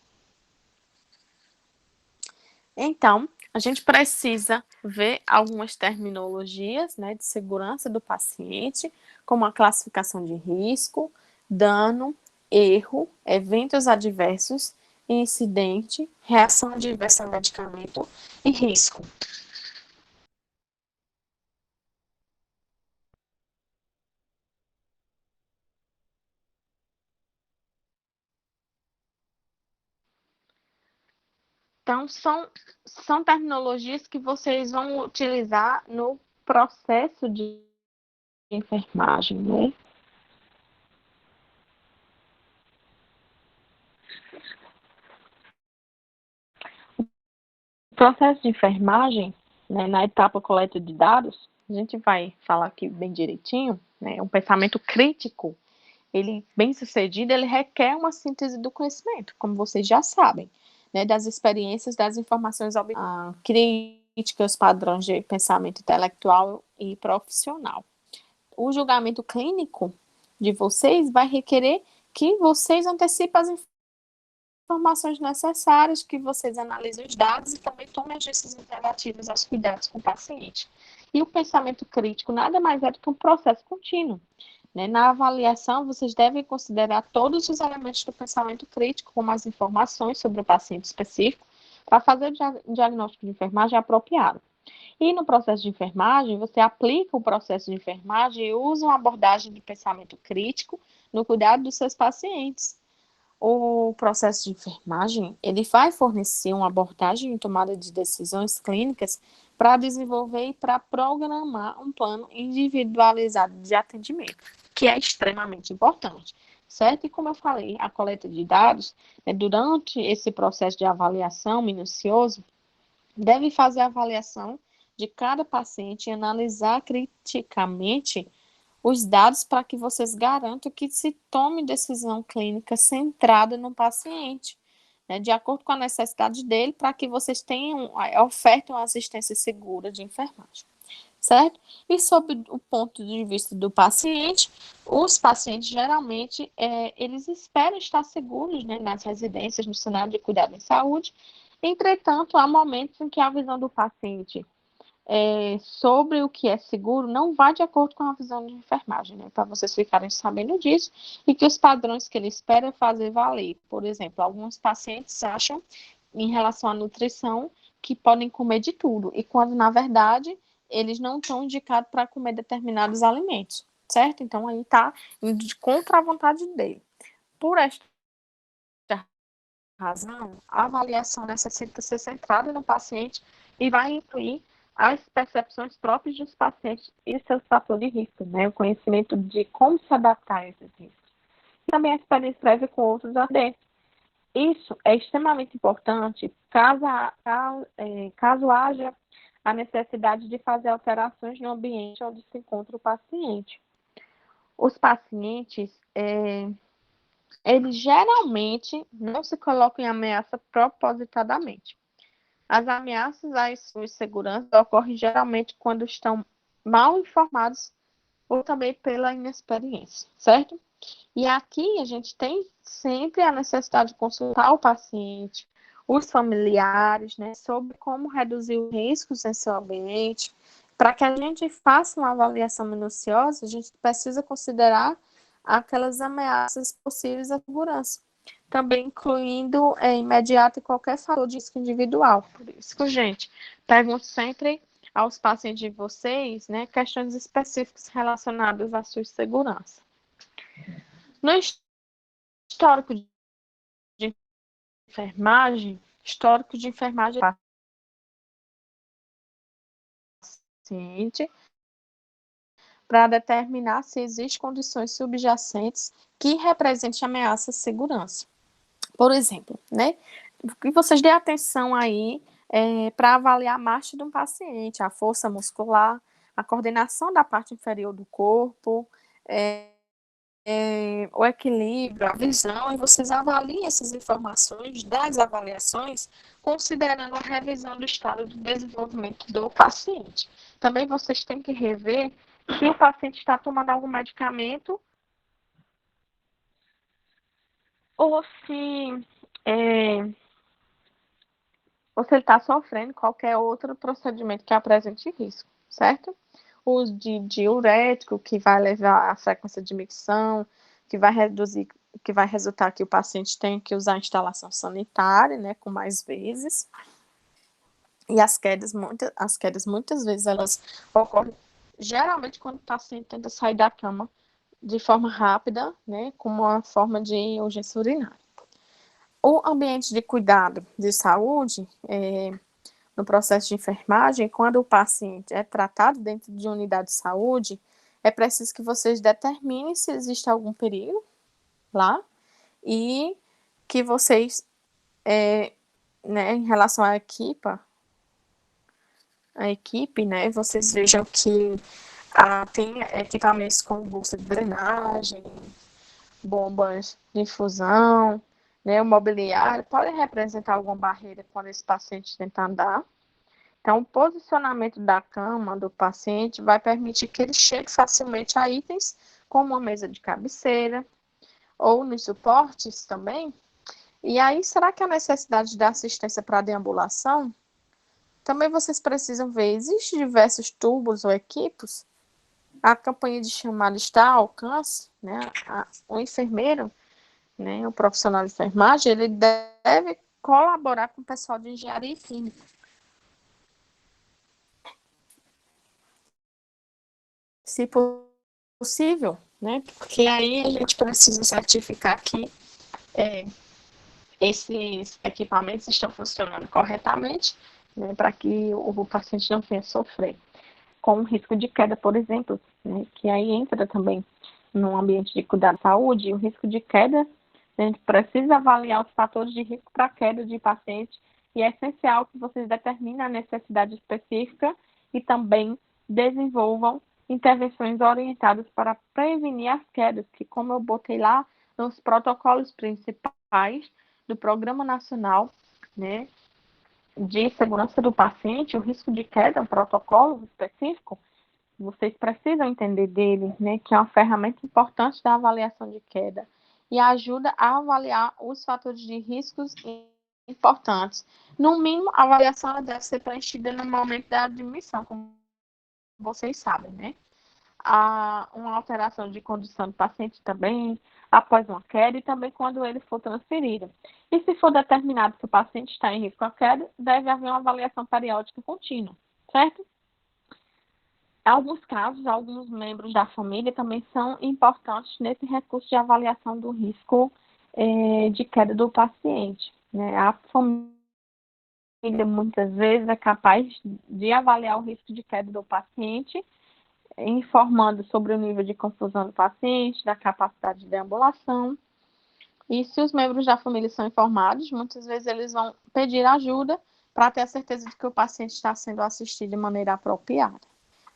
[SPEAKER 1] Então, a gente precisa ver algumas terminologias, né, de segurança do paciente, como a classificação de risco, dano, erro, eventos adversos, incidente, reação adversa ao medicamento e risco. Então, são terminologias que vocês vão utilizar no processo de enfermagem, né? O processo de enfermagem, né, na etapa coleta de dados, a gente vai falar aqui bem direitinho, né, um pensamento crítico, ele bem sucedido, ele requer uma síntese do conhecimento, como vocês já sabem, né, das experiências, das informações críticas, padrões de pensamento intelectual e profissional. O julgamento clínico de vocês vai requerer que vocês antecipem as informações necessárias, que vocês analisem os dados e também tomem as decisões relativas aos cuidados com o paciente. E o pensamento crítico nada mais é do que um processo contínuo. Né? Na avaliação, vocês devem considerar todos os elementos do pensamento crítico, como as informações sobre o paciente específico, para fazer o diagnóstico de enfermagem apropriado. E no processo de enfermagem, você aplica o processo de enfermagem e usa uma abordagem de pensamento crítico no cuidado dos seus pacientes. O processo de enfermagem, ele vai fornecer uma abordagem em tomada de decisões clínicas para desenvolver e para programar um plano individualizado de atendimento, que é extremamente importante, certo? E como eu falei, a coleta de dados, né, durante esse processo de avaliação minucioso, deve fazer a avaliação de cada paciente e analisar criticamente os dados para que vocês garantam que se tome decisão clínica centrada no paciente, né, de acordo com a necessidade dele, para que vocês tenham, ofertem uma assistência segura de enfermagem, certo? E sob o ponto de vista do paciente, os pacientes geralmente, eles esperam estar seguros, né, nas residências, no cenário de cuidado em saúde. Entretanto, há momentos em que a visão do paciente sobre o que é seguro não vai de acordo com a visão de enfermagem, né? Para vocês ficarem sabendo disso e que os padrões que ele espera fazer valer. Por exemplo, alguns pacientes acham, em relação à nutrição, que podem comer de tudo, e quando, na verdade, eles não estão indicados para comer determinados alimentos, certo? Então, aí está indo contra a vontade dele. Por esta razão, a avaliação necessita ser centrada no paciente e vai incluir as percepções próprias dos pacientes e seus fatores de risco, né? O conhecimento de como se adaptar a esses riscos. E também a experiência prévia com outros atendentes. Isso é extremamente importante caso haja a necessidade de fazer alterações no ambiente onde se encontra o paciente. Os pacientes, eles geralmente não se colocam em ameaça propositadamente. As ameaças às suas seguranças ocorrem geralmente quando estão mal informados ou também pela inexperiência, certo? E aqui a gente tem sempre a necessidade de consultar o paciente, os familiares, né, sobre como reduzir os riscos em seu ambiente. Para que a gente faça uma avaliação minuciosa, a gente precisa considerar aquelas ameaças possíveis à segurança, também incluindo imediato e qualquer fator de risco individual. Por isso que, gente, pergunto sempre aos pacientes de vocês, né, questões específicas relacionadas à sua segurança. No histórico de enfermagem, paciente para determinar se existem condições subjacentes que representem ameaça à segurança. Por exemplo, né, que vocês dêem atenção aí para avaliar a marcha de um paciente, a força muscular, a coordenação da parte inferior do corpo, o equilíbrio, a visão, e vocês avaliem essas informações das avaliações, considerando a revisão do estado de desenvolvimento do paciente. Também vocês têm que rever se o paciente está tomando algum medicamento ou se, ou se ele está sofrendo qualquer outro procedimento que apresente risco, certo? O uso de diurético, que vai levar à frequência de micção, que vai reduzir, que vai resultar que o paciente tenha que usar a instalação sanitária, né, com mais vezes. E as quedas muitas vezes elas ocorrem geralmente quando o paciente tenta sair da cama de forma rápida, né, como uma forma de urgência urinária. O ambiente de cuidado de saúde, no processo de enfermagem, quando o paciente é tratado dentro de unidade de saúde, é preciso que vocês determinem se existe algum perigo lá e que vocês, né, em relação à equipe, né, vocês vejam que tem equipamentos como bolsa de drenagem, bombas de infusão, né, o mobiliário, pode representar alguma barreira quando esse paciente tenta andar. Então, o posicionamento da cama do paciente vai permitir que ele chegue facilmente a itens como uma mesa de cabeceira ou nos suportes também. E aí, será que a necessidade da assistência para deambulação? Também vocês precisam ver, existem diversos tubos ou equipos? A campanha de chamada está ao alcance, né? O enfermeiro, né, o profissional de enfermagem, ele deve colaborar com o pessoal de engenharia química. Se possível, né? Porque aí a gente precisa certificar que esses equipamentos estão funcionando corretamente, né, para que o paciente não venha sofrer com o risco de queda, por exemplo, né, que aí entra também no ambiente de cuidado da saúde, o risco de queda, a gente precisa avaliar os fatores de risco para queda de paciente e é essencial que vocês determinem a necessidade específica e também desenvolvam intervenções orientadas para prevenir as quedas, que como eu botei lá nos protocolos principais do Programa Nacional, né, de Segurança do Paciente, o risco de queda, um protocolo específico, vocês precisam entender dele, né, que é uma ferramenta importante da avaliação de queda e ajuda a avaliar os fatores de riscos importantes. No mínimo, a avaliação deve ser preenchida no momento da admissão, como vocês sabem, né? Uma alteração de condição do paciente também, após uma queda e também quando ele for transferido. E se for determinado que o paciente está em risco à queda, deve haver uma avaliação periódica contínua, certo? Em alguns casos, alguns membros da família também são importantes nesse recurso de avaliação do risco de queda do paciente, né? A família muitas vezes é capaz de avaliar o risco de queda do paciente, informando sobre o nível de confusão do paciente, da capacidade de deambulação. E se os membros da família são informados, muitas vezes eles vão pedir ajuda para ter a certeza de que o paciente está sendo assistido de maneira apropriada,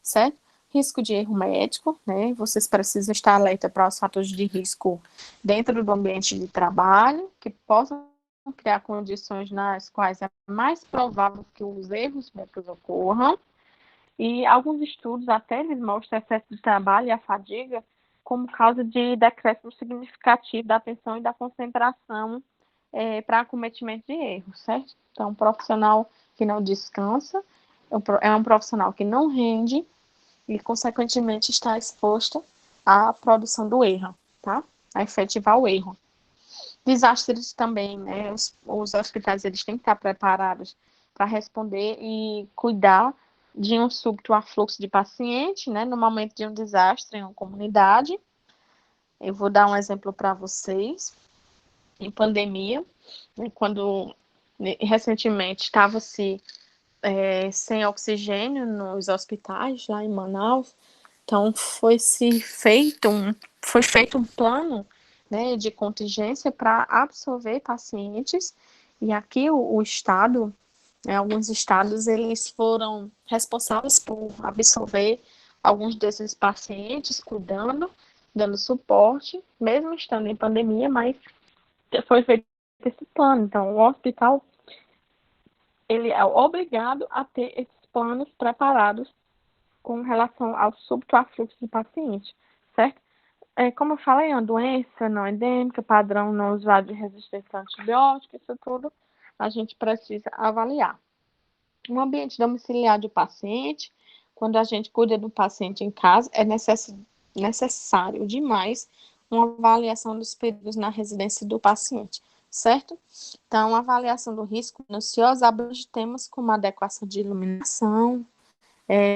[SPEAKER 1] certo? Risco de erro médico, né? Vocês precisam estar alerta para os fatores de risco dentro do ambiente de trabalho, que possam criar condições nas quais é mais provável que os erros médicos ocorram. E alguns estudos até eles mostram o excesso de trabalho e a fadiga como causa de decréscimo significativo da atenção e da concentração para acometimento de erros, certo? Então, um profissional que não descansa é um profissional que não rende e, consequentemente, está exposto à produção do erro, tá? A efetivar o erro. Desastres também, né? Os hospitais eles têm que estar preparados para responder e cuidar de um súbito afluxo de paciente, né? No momento de um desastre em uma comunidade. Eu vou dar um exemplo para vocês. Em pandemia, né, quando recentemente estava se sem oxigênio nos hospitais lá em Manaus. Então foi feito um plano, né, de contingência para absorver pacientes. E aqui o estado, alguns estados, eles foram responsáveis por absorver alguns desses pacientes, cuidando, dando suporte, mesmo estando em pandemia, mas foi feito esse plano. Então, o hospital, ele é obrigado a ter esses planos preparados com relação ao súbito afluxo de paciente, certo? Como eu falei, é uma doença não endêmica, padrão não usado de resistência a antibióticos, isso tudo a gente precisa avaliar. No ambiente domiciliar do paciente, quando a gente cuida do paciente em casa, é necessário demais uma avaliação dos períodos na residência do paciente, certo? Então, a avaliação do risco minuciosa abrange temas como adequação de iluminação,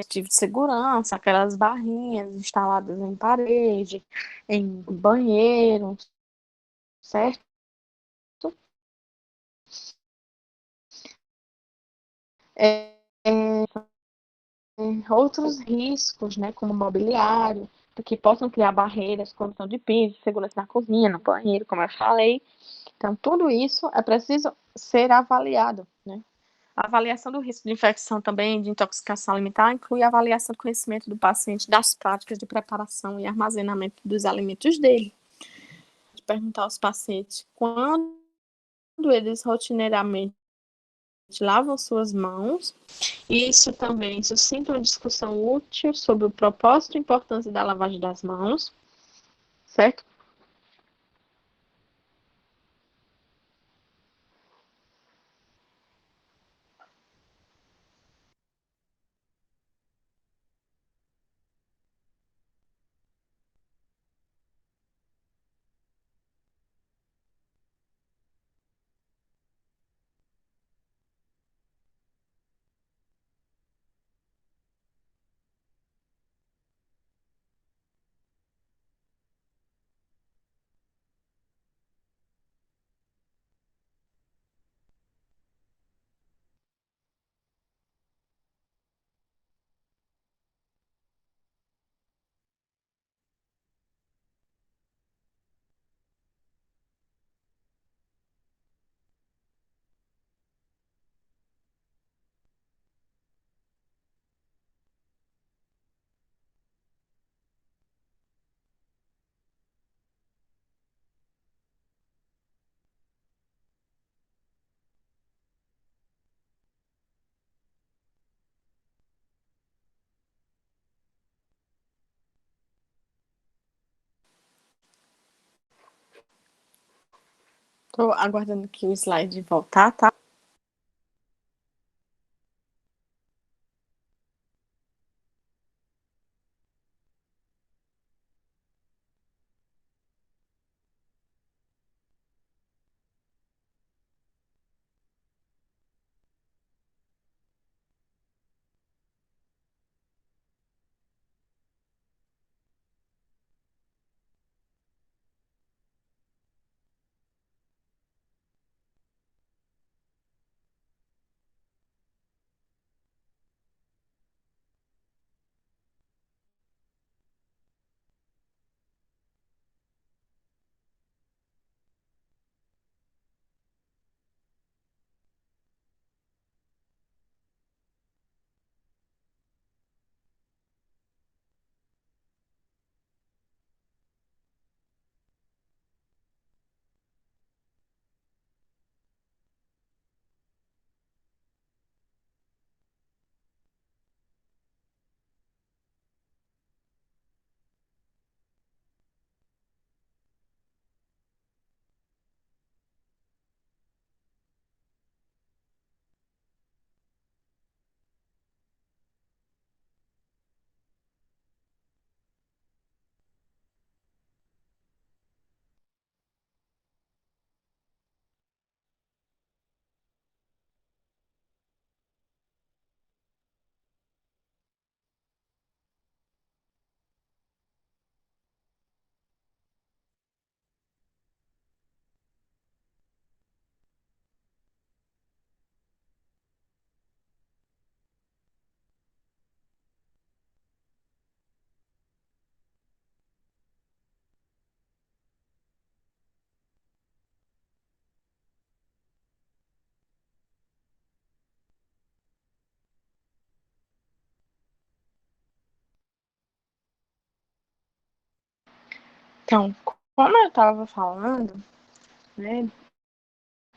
[SPEAKER 1] tipo de segurança, aquelas barrinhas instaladas em parede, em banheiro, certo? É, é, outros riscos, né, como mobiliário, que possam criar barreiras, condição de piso, segurança na cozinha, no banheiro, como eu falei. Então, tudo isso é preciso ser avaliado, né? A avaliação do risco de infecção também, de intoxicação alimentar, inclui a avaliação do conhecimento do paciente das práticas de preparação e armazenamento dos alimentos dele. De perguntar aos pacientes quando eles rotineiramente lavam suas mãos. Isso também suscita uma discussão útil sobre o propósito e importância da lavagem das mãos, certo? Estou aguardando aqui o slide voltar, tá? Então, como eu estava falando, né,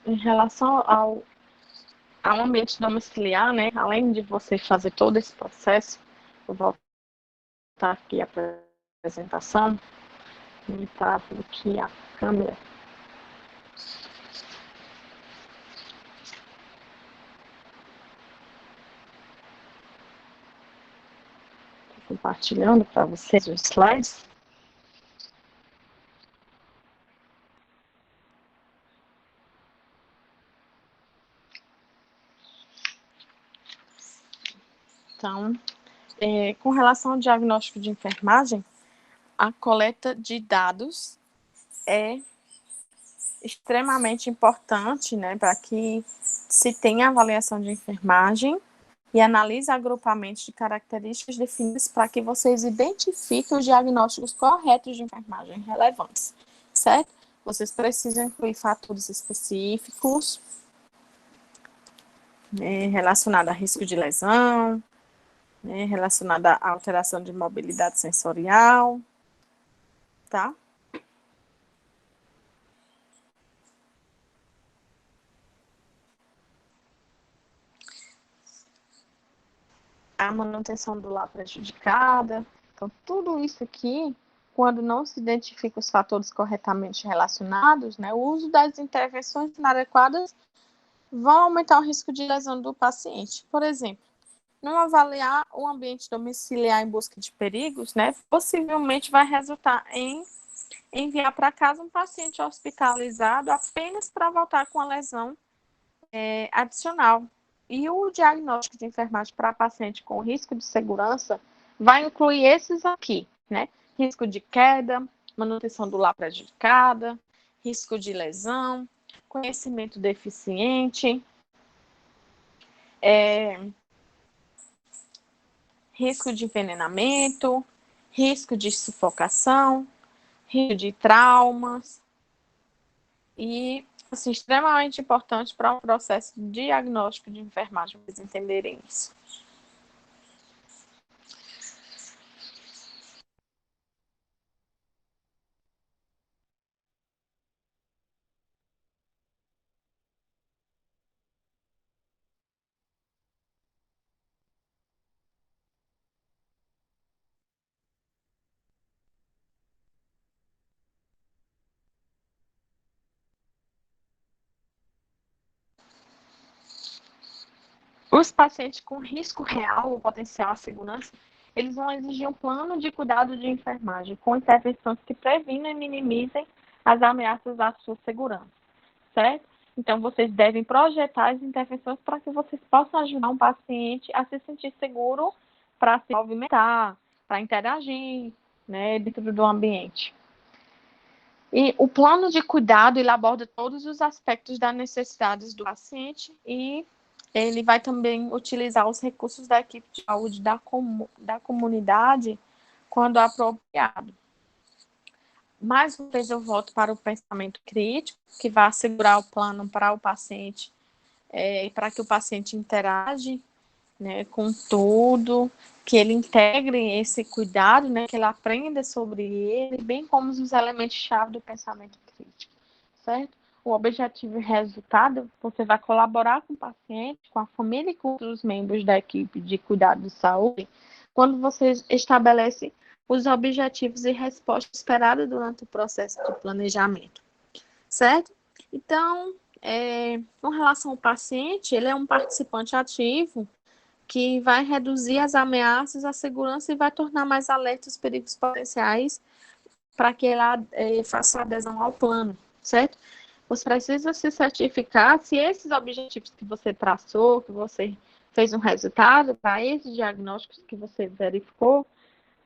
[SPEAKER 1] em relação ao ambiente domiciliar, né, além de você fazer todo esse processo, eu vou voltar aqui a apresentação, limitar aqui a câmera. Compartilhando para vocês os slides. Então, com relação ao diagnóstico de enfermagem, a coleta de dados é extremamente importante, né, para que se tenha avaliação de enfermagem e analise agrupamentos de características definidas para que vocês identifiquem os diagnósticos corretos de enfermagem relevantes, certo? Vocês precisam incluir fatores específicos, né, relacionados a risco de lesão, né, relacionada à alteração de mobilidade sensorial, tá? A manutenção do lar prejudicada. Então, tudo isso aqui, quando não se identifica os fatores corretamente relacionados, né, o uso das intervenções inadequadas vão aumentar o risco de lesão do paciente. Por exemplo, não avaliar o ambiente domiciliar em busca de perigos, né, possivelmente vai resultar em enviar para casa um paciente hospitalizado apenas para voltar com a lesão adicional. E o diagnóstico de enfermagem para paciente com risco de segurança vai incluir esses aqui, né? Risco de queda, manutenção do lar prejudicada, risco de lesão, conhecimento deficiente, risco de envenenamento, risco de sufocação, risco de traumas e assim, extremamente importante para o processo de diagnóstico de enfermagem, para vocês entenderem isso. Os pacientes com risco real ou potencial à segurança, eles vão exigir um plano de cuidado de enfermagem com intervenções que previnem e minimizem as ameaças à sua segurança, certo? Então, vocês devem projetar as intervenções para que vocês possam ajudar um paciente a se sentir seguro para se movimentar, para interagir, né, dentro do ambiente. E o plano de cuidado, ele aborda todos os aspectos das necessidades do paciente e ele vai também utilizar os recursos da equipe de saúde da comunidade quando apropriado. Mais uma vez eu volto para o pensamento crítico, que vai assegurar o plano para o paciente, para que o paciente interage, né, com tudo, que ele integre esse cuidado, né, que ele aprenda sobre ele, bem como os elementos-chave do pensamento crítico, certo? O objetivo e resultado, você vai colaborar com o paciente, com a família e com os membros da equipe de cuidado de saúde, quando você estabelece os objetivos e respostas esperadas durante o processo de planejamento, certo? Então, com relação ao paciente, ele é um participante ativo que vai reduzir as ameaças à segurança e vai tornar mais alerta os perigos potenciais para que ela faça adesão ao plano, certo? Você precisa se certificar se esses objetivos que você traçou, que você fez um resultado para esses diagnósticos que você verificou,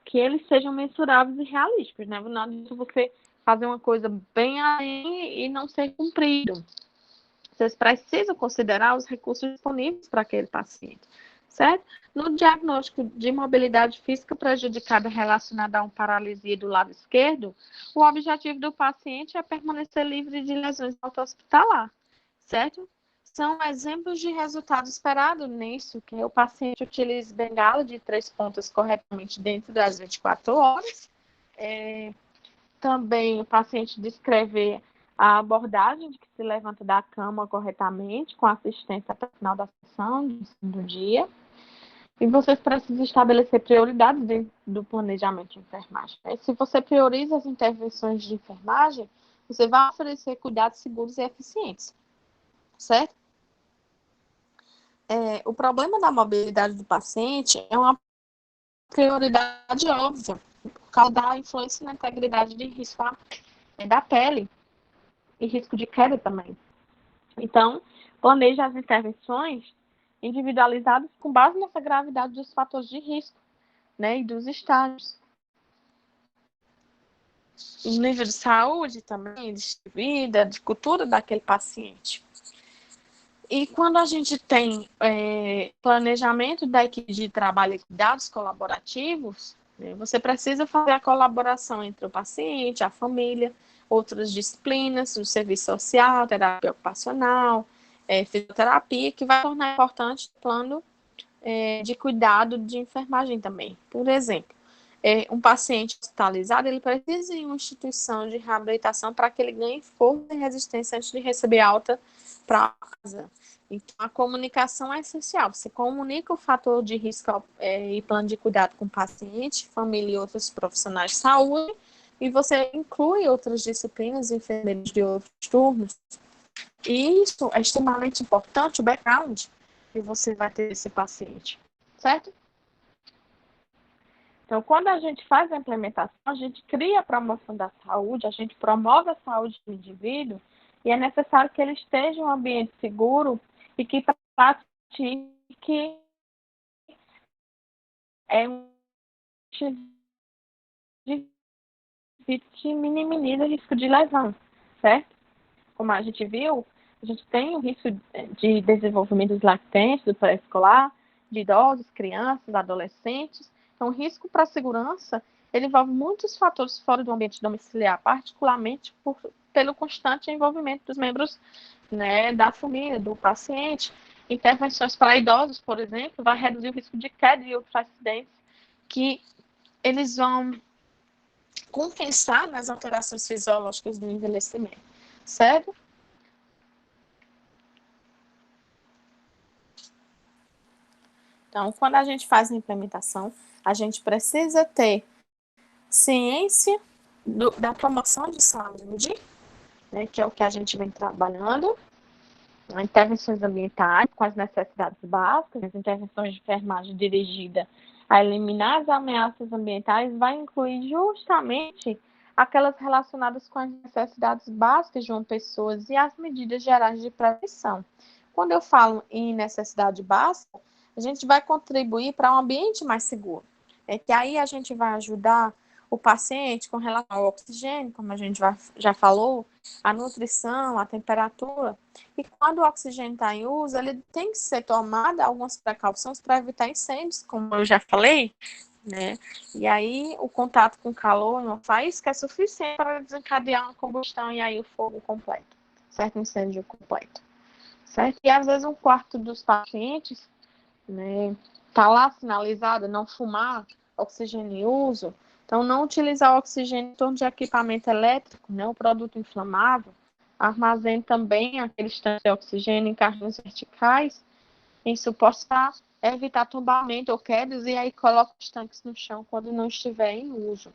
[SPEAKER 1] que eles sejam mensuráveis e realísticos, né? Não adianta você fazer uma coisa bem além e não ser cumprido. Vocês precisam considerar os recursos disponíveis para aquele paciente, certo? No diagnóstico de mobilidade física prejudicada relacionada a uma paralisia do lado esquerdo, o objetivo do paciente é permanecer livre de lesões auto-hospitalar, certo? São exemplos de resultado esperado nisso, que o paciente utilize bengala de 3 pontas corretamente dentro das 24 horas, também o paciente descrever a abordagem de que se levanta da cama corretamente, com assistência até o final da sessão do dia. E vocês precisam estabelecer prioridades dentro do planejamento de enfermagem. Se você prioriza as intervenções de enfermagem, você vai oferecer cuidados seguros e eficientes, certo? O problema da mobilidade do paciente é uma prioridade óbvia, por causa da influência na integridade de risco da pele e risco de queda também. Então, planeje as intervenções individualizadas com base nessa gravidade dos fatores de risco, né, e dos estágios. O nível de saúde também, de vida, de cultura daquele paciente. E quando a gente tem planejamento da equipe de trabalho e cuidados colaborativos, né, você precisa fazer a colaboração entre o paciente, a família, outras disciplinas, o serviço social, terapia ocupacional, fisioterapia, que vai tornar importante o plano de cuidado de enfermagem também. Por exemplo, um paciente hospitalizado, ele precisa ir em uma instituição de reabilitação para que ele ganhe força e resistência antes de receber alta para casa. Então, a comunicação é essencial. Você comunica o fator de risco e plano de cuidado com o paciente, família e outros profissionais de saúde, e você inclui outras disciplinas, enfermeiros de outros turnos. E isso é extremamente importante, o background que você vai ter esse paciente, certo? Então, quando a gente faz a implementação, a gente cria a promoção da saúde, a gente promove a saúde do indivíduo, e é necessário que ele esteja em um ambiente seguro e que pratique que minimiza o risco de lesão, certo? Como a gente viu, a gente tem o risco de desenvolvimento dos lactentes, do pré-escolar, de idosos, crianças, adolescentes. Então, o risco para a segurança, ele envolve muitos fatores fora do ambiente domiciliar, particularmente pelo constante envolvimento dos membros, né, da família, do paciente. Intervenções para idosos, por exemplo, vai reduzir o risco de queda e outros acidentes que eles vão compensar nas alterações fisiológicas do envelhecimento, certo? Então, quando a gente faz a implementação, a gente precisa ter ciência da promoção de saúde, né, que é o que a gente vem trabalhando, intervenções ambientais com as necessidades básicas, as intervenções de enfermagem dirigida a eliminar as ameaças ambientais vai incluir justamente aquelas relacionadas com as necessidades básicas de uma pessoa e as medidas gerais de prevenção. Quando eu falo em necessidade básica, a gente vai contribuir para um ambiente mais seguro. Que aí a gente vai ajudar o paciente com relação ao oxigênio, como a gente já falou, a nutrição, a temperatura. E quando o oxigênio está em uso, ele tem que ser tomada algumas precauções para evitar incêndios, como eu já falei, né? E aí o contato com calor não faz que é suficiente para desencadear uma combustão e aí o fogo completo, certo? Incêndio completo, certo? E às vezes um quarto dos pacientes, né, tá lá sinalizado não fumar, oxigênio em uso. Então, não utilizar o oxigênio em torno de equipamento elétrico, né, o produto inflamável. Armazene também aqueles tanques de oxigênio em carrinhos verticais, em suporte para evitar tombamento ou quedas, e aí coloca os tanques no chão quando não estiver em uso.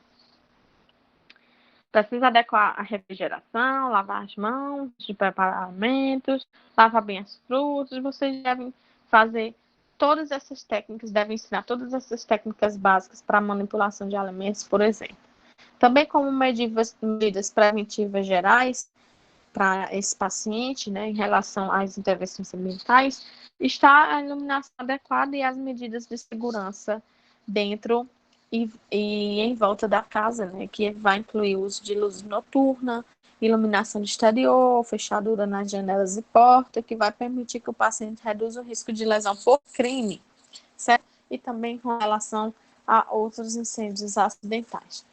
[SPEAKER 1] Precisa adequar a refrigeração, lavar as mãos de preparar alimentos, lavar bem as frutas. Vocês devem fazer todas essas técnicas, devem ensinar todas essas técnicas básicas para manipulação de alimentos, por exemplo. Também como medidas preventivas gerais para esse paciente, né, em relação às intervenções ambientais, está a iluminação adequada e as medidas de segurança dentro e em volta da casa, né, que vai incluir o uso de luz noturna, iluminação de exterior, fechadura nas janelas e portas, que vai permitir que o paciente reduza o risco de lesão por crime, certo? E também com relação a outros incêndios acidentais,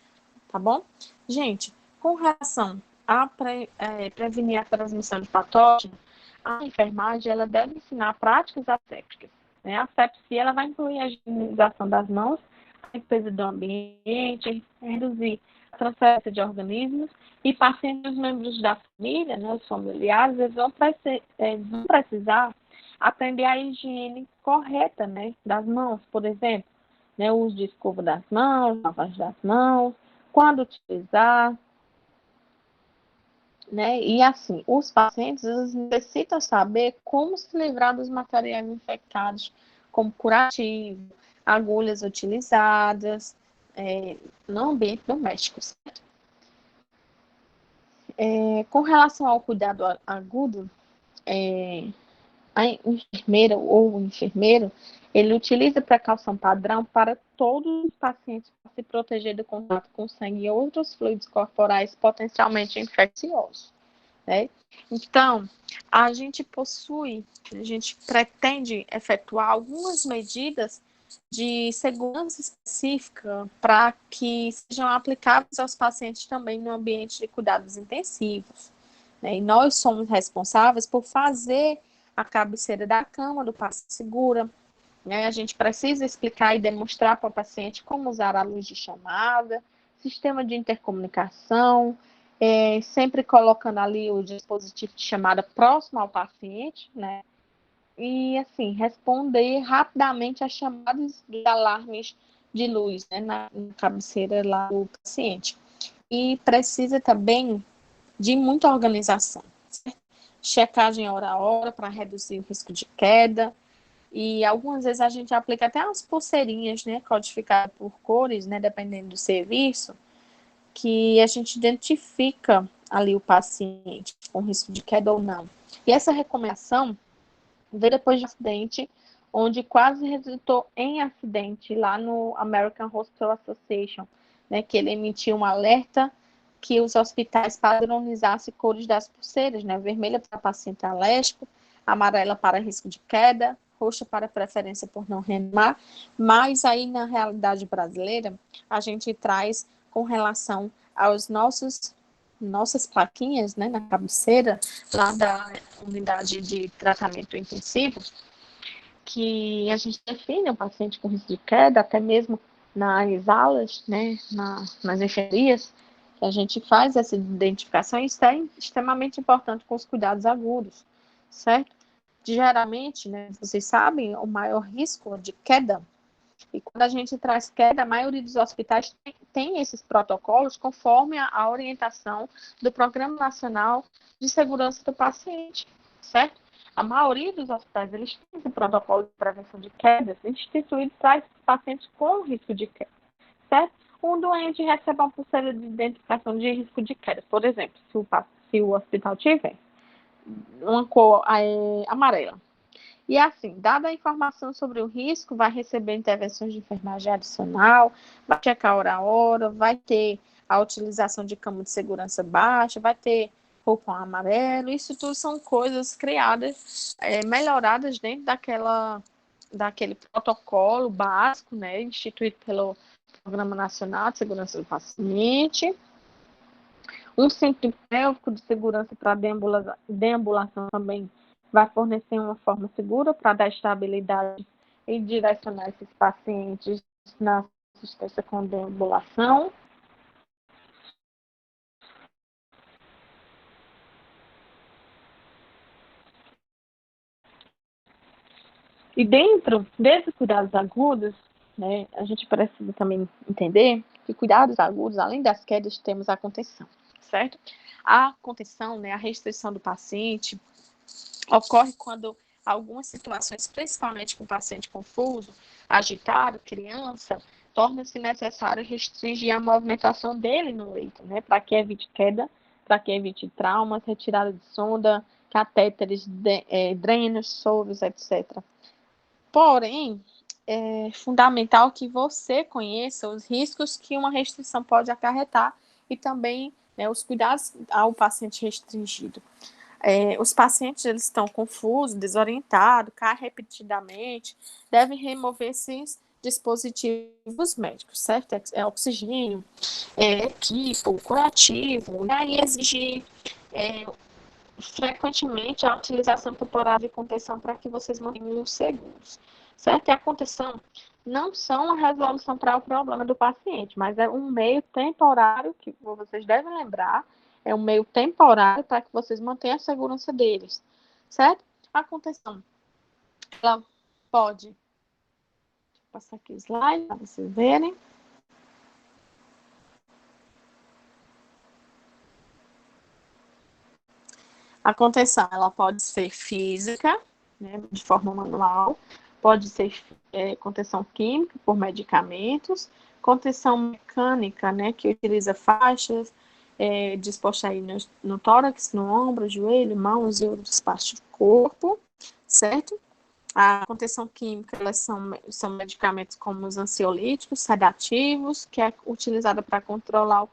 [SPEAKER 1] tá bom? Gente, com relação a prevenir a transmissão de patógenos, a enfermagem ela deve ensinar práticas assépticas. Né? A asepsia ela vai incluir a higienização das mãos, a limpeza do ambiente, reduzir transferência de organismos, e pacientes e os membros da família, né, os familiares, eles vão precisar aprender a higiene correta, né, das mãos, por exemplo, né, o uso de escova das mãos, lavagem das mãos, quando utilizar, né, e assim, os pacientes eles necessitam saber como se livrar dos materiais infectados, como curativo, agulhas utilizadas, no ambiente doméstico, certo? Com relação ao cuidado agudo, a enfermeira ou o enfermeiro, ele utiliza precaução padrão para todos os pacientes para se proteger do contato com sangue e outros fluidos corporais potencialmente infecciosos, né? Então, a gente pretende efetuar algumas medidas de segurança específica para que sejam aplicáveis aos pacientes também no ambiente de cuidados intensivos, né? E nós somos responsáveis por fazer a cabeceira da cama do paciente segura, né? A gente precisa explicar e demonstrar para o paciente como usar a luz de chamada, sistema de intercomunicação, sempre colocando ali o dispositivo de chamada próximo ao paciente, né? E, assim, responder rapidamente às chamadas de alarmes de luz, né, na cabeceira lá do paciente. E precisa também de muita organização, certo? Checagem hora a hora para reduzir o risco de queda. E algumas vezes a gente aplica até umas pulseirinhas, né, codificadas por cores, né, dependendo do serviço, que a gente identifica ali o paciente com risco de queda ou não. E essa recomendação veio depois de um acidente, onde quase resultou em acidente lá no American Hospital Association, né, que ele emitiu um alerta que os hospitais padronizassem cores das pulseiras, né, vermelha para paciente alérgico, amarela para risco de queda, roxa para preferência por não reanimar, mas aí na realidade brasileira, a gente traz com relação aos nossas plaquinhas, né, na cabeceira, lá da unidade de tratamento intensivo, que a gente define o paciente com risco de queda, até mesmo nas alas, né, nas enfermarias, que a gente faz essa identificação, e isso é extremamente importante com os cuidados agudos, certo? Geralmente, né, vocês sabem, o maior risco de queda, e quando a gente traz queda, a maioria dos hospitais tem esses protocolos conforme a orientação do Programa Nacional de Segurança do Paciente, certo? A maioria dos hospitais, eles têm esse protocolo de prevenção de quedas instituído para esses pacientes com risco de queda, certo? Um doente recebe uma pulseira de identificação de risco de queda, por exemplo, se o hospital tiver uma cor amarela. E assim, dada a informação sobre o risco, vai receber intervenções de enfermagem adicional, vai checar hora a hora, vai ter a utilização de cama de segurança baixa, vai ter roupão amarelo. Isso tudo são coisas criadas, melhoradas dentro daquele protocolo básico, né, instituído pelo Programa Nacional de Segurança do Paciente. Um centro pélvico de segurança para deambulação também vai fornecer uma forma segura para dar estabilidade e direcionar esses pacientes na assistência com deambulação. E dentro desses cuidados agudos, né, a gente precisa também entender que cuidados agudos, além das quedas, temos a contenção, certo? A contenção, né, a restrição do paciente, ocorre quando algumas situações, principalmente com o paciente confuso, agitado, criança, torna-se necessário restringir a movimentação dele no leito, né, para que evite queda, para que evite traumas, retirada de sonda, catéteres, drenos, soros, etc. Porém, é fundamental que você conheça os riscos que uma restrição pode acarretar e também, né, os cuidados ao paciente restringido. Os pacientes eles estão confusos, desorientados, caem repetidamente, devem remover esses dispositivos médicos, certo? Oxigênio, equipo, curativo, né? E exigir frequentemente a utilização temporária de contenção para que vocês mantenham seguros, certo? E a contenção não são a resolução para o problema do paciente, mas é um meio temporário, que vocês devem lembrar, é um meio temporário para que vocês mantenham a segurança deles, certo? A contenção, ela pode, deixa eu passar aqui o slide para vocês verem. A contenção, ela pode ser física, né, de forma manual, pode ser contenção química por medicamentos, contenção mecânica, né, que utiliza faixas dispostas aí no tórax, no ombro, joelho, mãos e outras partes do corpo, certo? A contenção química, elas são medicamentos como os ansiolíticos, sedativos, que é utilizada para controlar o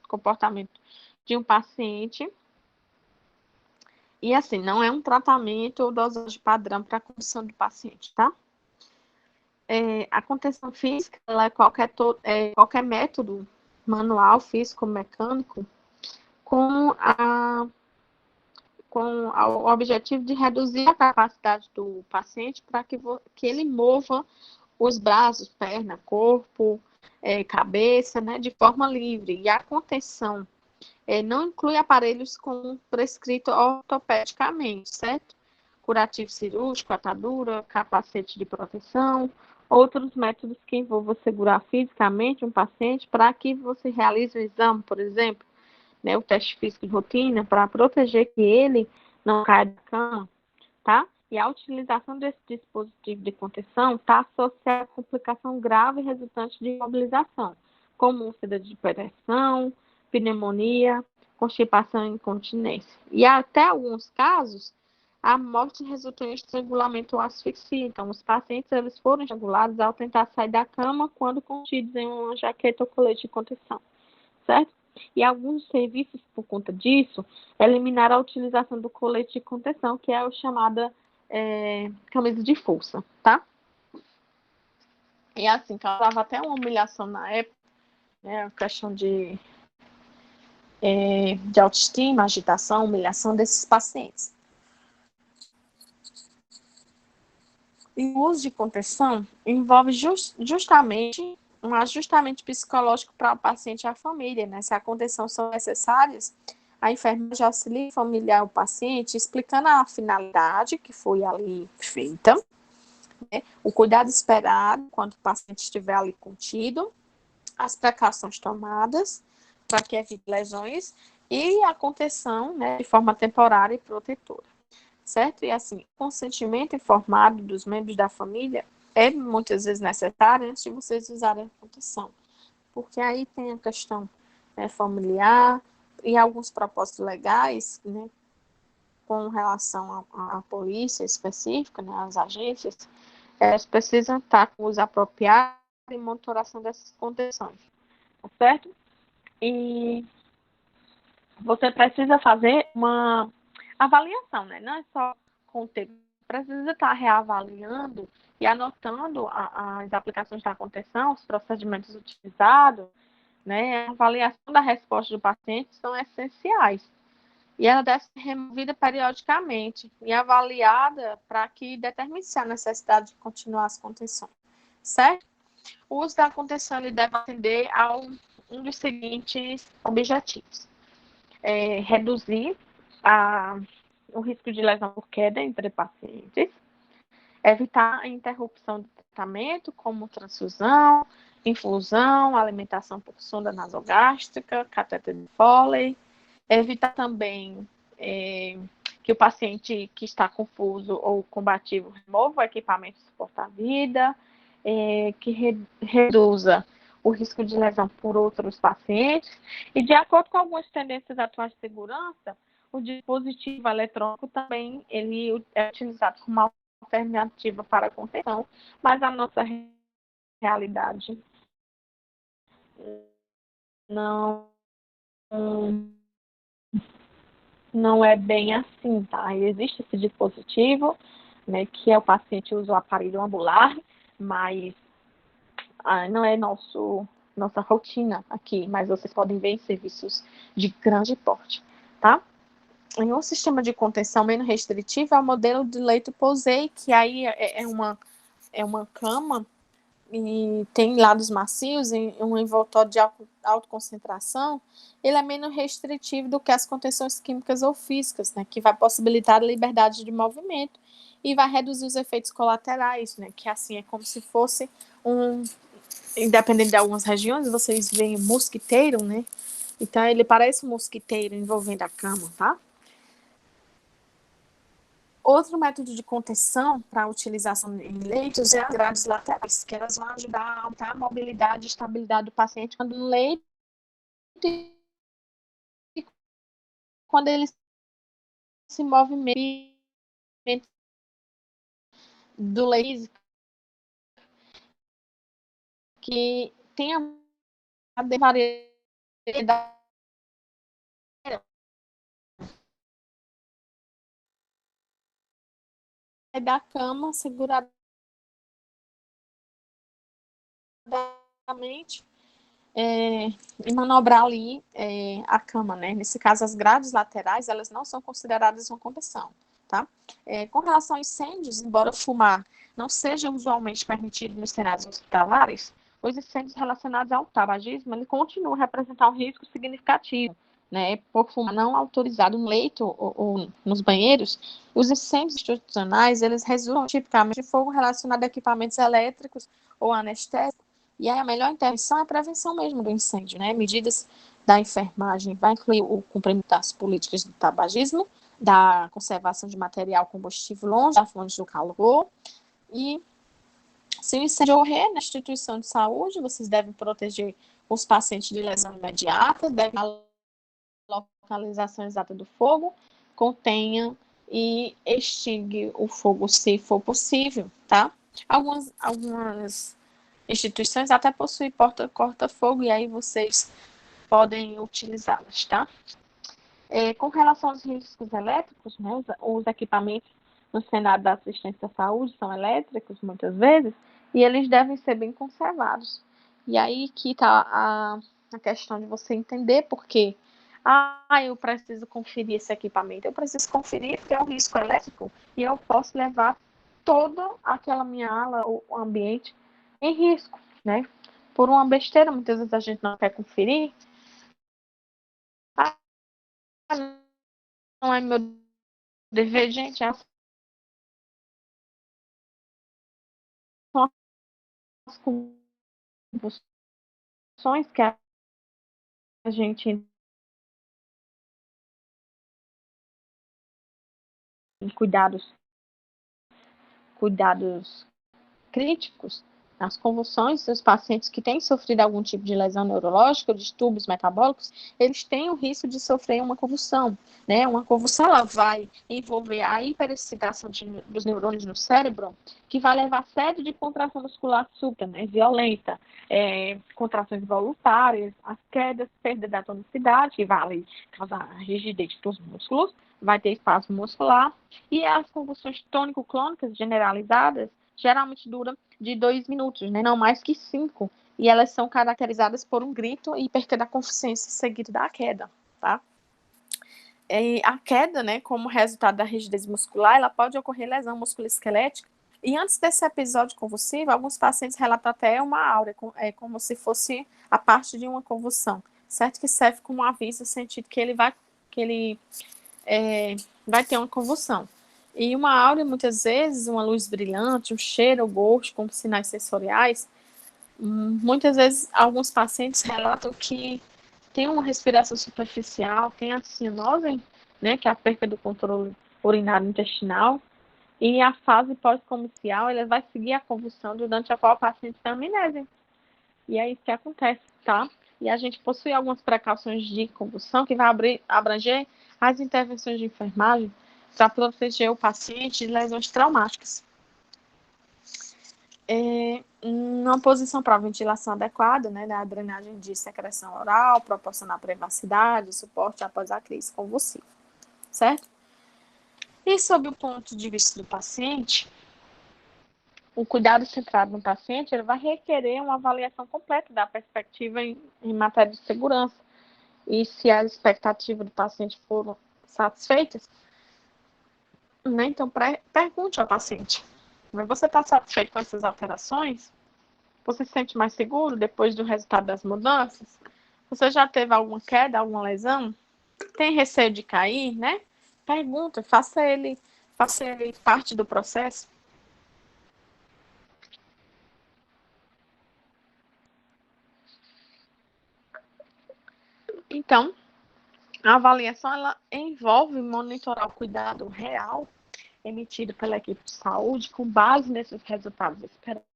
[SPEAKER 1] comportamento de um paciente. E assim, não é um tratamento ou dosagem padrão para a condição do paciente, tá? A contenção física, ela é qualquer método manual, físico, mecânico, com o objetivo de reduzir a capacidade do paciente para que ele mova os braços, perna, corpo, cabeça, né, de forma livre. E a contenção não inclui aparelhos como prescrito ortopedicamente, certo? Curativo cirúrgico, atadura, capacete de proteção, outros métodos que envolvam segurar fisicamente um paciente para que você realize o exame, por exemplo, né, o teste físico de rotina, para proteger que ele não caia da cama, tá? E a utilização desse dispositivo de contenção está associada a complicação grave resultante de imobilização, como úlcera de pressão, pneumonia, constipação e incontinência. E até alguns casos, a morte resultou em estrangulamento ou asfixia. Então, os pacientes eles foram estrangulados ao tentar sair da cama quando contidos em uma jaqueta ou colete de contenção, certo? E alguns serviços, por conta disso, eliminaram a utilização do colete de contenção, que é a chamada camisa de força, tá? E assim, causava até uma humilhação na época, né? A questão de autoestima, agitação, humilhação desses pacientes. E o uso de contenção envolve justamente um ajustamento psicológico para o paciente e a família, né? Se a contenção são necessárias, a enfermagem auxilia familiar o paciente, explicando a finalidade que foi ali feita, né? O cuidado esperado quando o paciente estiver ali contido, as precauções tomadas para que evite lesões e a contenção, né, de forma temporária e protetora, certo? E assim, consentimento informado dos membros da família é muitas vezes necessário antes de vocês usarem a contenção, porque aí tem a questão, né, familiar e alguns propósitos legais, né, com relação à polícia específica, né, às agências, elas precisam estar com o uso apropriado e monitoração dessas contenções, tá certo? E você precisa fazer uma avaliação, né? Não é só conter, precisa estar reavaliando e anotando as aplicações da contenção, os procedimentos utilizados, né? A avaliação da resposta do paciente são essenciais. E ela deve ser removida periodicamente e avaliada para que determine se há necessidade de continuar as contenções, certo? O uso da contenção ele deve atender a um dos seguintes objetivos. Reduzir o risco de lesão por queda entre pacientes, evitar a interrupção do tratamento, como transfusão, infusão, alimentação por sonda nasogástrica, catéter de Foley, evitar também que o paciente que está confuso ou combativo remova o equipamento de suportar a vida, que reduza o risco de lesão por outros pacientes, e de acordo com algumas tendências atuais de segurança, o dispositivo eletrônico também ele é utilizado como uma alternativa para a contenção, mas a nossa realidade não é bem assim, tá? Existe esse dispositivo, né, que é o paciente usa o aparelho ambular, mas não é nossa rotina aqui, mas vocês podem ver em serviços de grande porte, tá? Em um sistema de contenção menos restritivo é o modelo de leito Posey, que aí é uma cama, e tem lados macios, em um envoltório de alta concentração, ele é menos restritivo do que as contenções químicas ou físicas, né, que vai possibilitar a liberdade de movimento e vai reduzir os efeitos colaterais, né, que assim é como se fosse independente de algumas regiões, vocês veem mosquiteiro, né, então ele parece um mosquiteiro envolvendo a cama, tá? Outro método de contenção para a utilização em leitos é as grades laterais, que elas vão ajudar a aumentar a mobilidade e estabilidade do paciente quando no leito e quando ele se movimenta do leito, que tem a variedade da cama seguradamente e manobrar ali a cama, né? Nesse caso, as grades laterais, elas não são consideradas uma contenção, tá? Com relação a incêndios, embora fumar não seja usualmente permitido nos cenários hospitalares, os incêndios relacionados ao tabagismo, ele continua a representar um risco significativo, né? Por fumar não autorizado no leito ou nos banheiros, os incêndios institucionais, eles resultam tipicamente de fogo relacionado a equipamentos elétricos ou anestésicos. E aí a melhor intervenção é a prevenção mesmo do incêndio, né? Medidas da enfermagem vai incluir o cumprimento das políticas do tabagismo, da conservação de material combustível longe da fonte do calor. E se o incêndio ocorrer na instituição de saúde, vocês devem proteger os pacientes de lesão imediata, devem a localização exata do fogo, contenha e extingue o fogo se for possível, tá? Algumas instituições até possuem porta corta-fogo e aí vocês podem utilizá-las, tá? Com relação aos riscos elétricos, né, os equipamentos no cenário da assistência à saúde são elétricos, muitas vezes, e eles devem ser bem conservados. E aí que está a questão de você entender por quê. Eu preciso conferir esse equipamento. Eu preciso conferir porque é um risco elétrico e eu posso levar toda aquela minha ala, o ambiente, em risco, né? Por uma besteira, muitas vezes a gente não quer conferir. Ah, não é meu dever, gente, são as convulsões que a gente tem cuidados críticos, as convulsões dos pacientes que têm sofrido algum tipo de lesão neurológica ou distúrbios metabólicos, eles têm o risco de sofrer uma convulsão, né? Uma convulsão, ela vai envolver a hiperexcitação dos neurônios no cérebro, que vai levar a série de contração muscular súbita, né? Violenta, contrações voluntárias, as quedas, perda da tonicidade, que vai causar rigidez dos músculos, vai ter espasmo muscular, e as convulsões tônico-clônicas generalizadas, geralmente duram de 2 minutos, né? Não mais que 5. E elas são caracterizadas por um grito e perda da consciência seguido da queda, tá? A queda, né, como resultado da rigidez muscular, ela pode ocorrer lesão musculoesquelética. E antes desse episódio convulsivo, alguns pacientes relatam até uma áurea, como se fosse a parte de uma convulsão, certo? Que serve como um aviso no sentido que ele vai ter uma convulsão. E uma áurea, muitas vezes, uma luz brilhante, um cheiro, um gosto, como sinais sensoriais. Muitas vezes, alguns pacientes relatam que tem uma respiração superficial, tem a cianose, né, que é a perda do controle urinário intestinal, e a fase pós-comercial, ela vai seguir a convulsão durante a qual o paciente tem amnésia. E é isso que acontece, tá? E a gente possui algumas precauções de convulsão que vai abranger as intervenções de enfermagem para proteger o paciente de lesões traumáticas. Uma posição para ventilação adequada, né, da drenagem de secreção oral, proporcionar privacidade, suporte após a crise convulsiva, certo? E sob o ponto de vista do paciente, o cuidado centrado no paciente ele vai requerer uma avaliação completa da perspectiva em matéria de segurança. E se as expectativas do paciente foram satisfeitas, né, então pergunte ao paciente: mas você está satisfeito com essas alterações? Você se sente mais seguro depois do resultado das mudanças? Você já teve alguma queda, alguma lesão? Tem receio de cair, né? Pergunta, faça ele parte do processo. Então, a avaliação ela envolve monitorar o cuidado real emitido pela equipe de saúde com base nesses resultados esperados.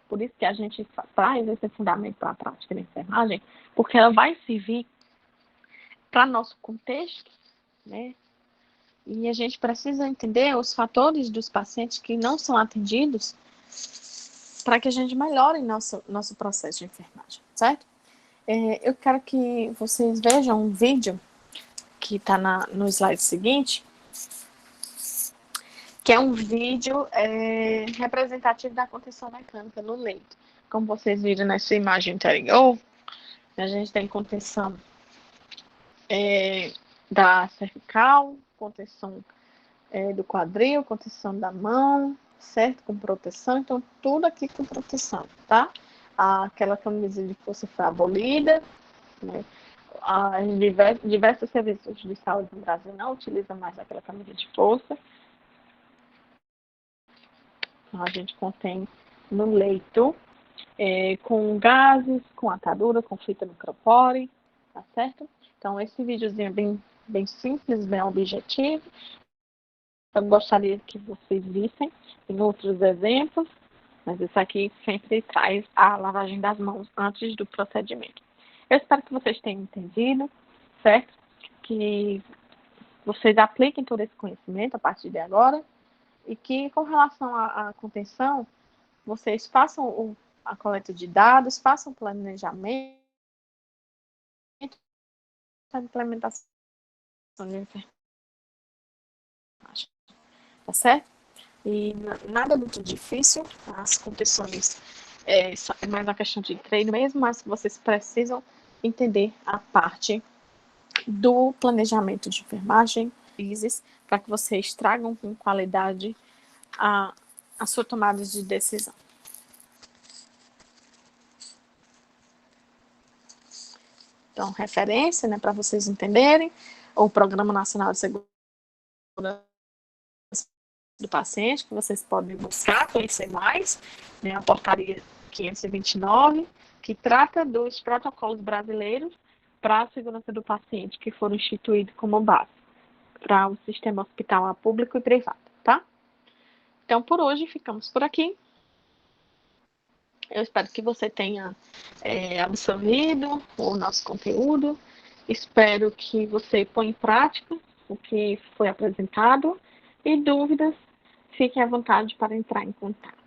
[SPEAKER 1] Por isso que a gente traz esse fundamento para a prática da enfermagem, porque ela vai servir para nosso contexto, né? E a gente precisa entender os fatores dos pacientes que não são atendidos para que a gente melhore nosso processo de enfermagem, certo? Eu quero que vocês vejam um vídeo que está no slide seguinte, que é um vídeo representativo da contenção mecânica no leito. Como vocês viram nessa imagem anterior, a gente tem contenção da cervical, contenção do quadril, contenção da mão, certo? Com proteção, então tudo aqui com proteção, tá? Aquela camisa de força foi abolida, né? Diversos serviços de saúde no Brasil não utilizam mais aquela camisa de força. Então, a gente contém no leito com gases, com atadura, com fita micropore, tá certo? Então, esse videozinho é bem simples, bem objetivo. Eu gostaria que vocês vissem em outros exemplos, mas isso aqui sempre traz a lavagem das mãos antes do procedimento. Eu espero que vocês tenham entendido, certo? Que vocês apliquem todo esse conhecimento a partir de agora e que, com relação à contenção, vocês façam a coleta de dados, façam o planejamento, a implementação de enfermagem, tá certo? E nada muito difícil, as contenções é mais uma questão de treino mesmo, mas vocês precisam entender a parte do planejamento de enfermagem, para que vocês tragam com qualidade a sua tomada de decisão. Então, referência, né, para vocês entenderem, o Programa Nacional de Segurança do Paciente, que vocês podem buscar, conhecer mais, né, a portaria 529, que trata dos protocolos brasileiros para a segurança do paciente, que foram instituídos como base para o sistema hospitalar público e privado, tá? Então, por hoje, ficamos por aqui. Eu espero que você tenha absorvido o nosso conteúdo. Espero que você ponha em prática o que foi apresentado. E dúvidas, fique à vontade para entrar em contato.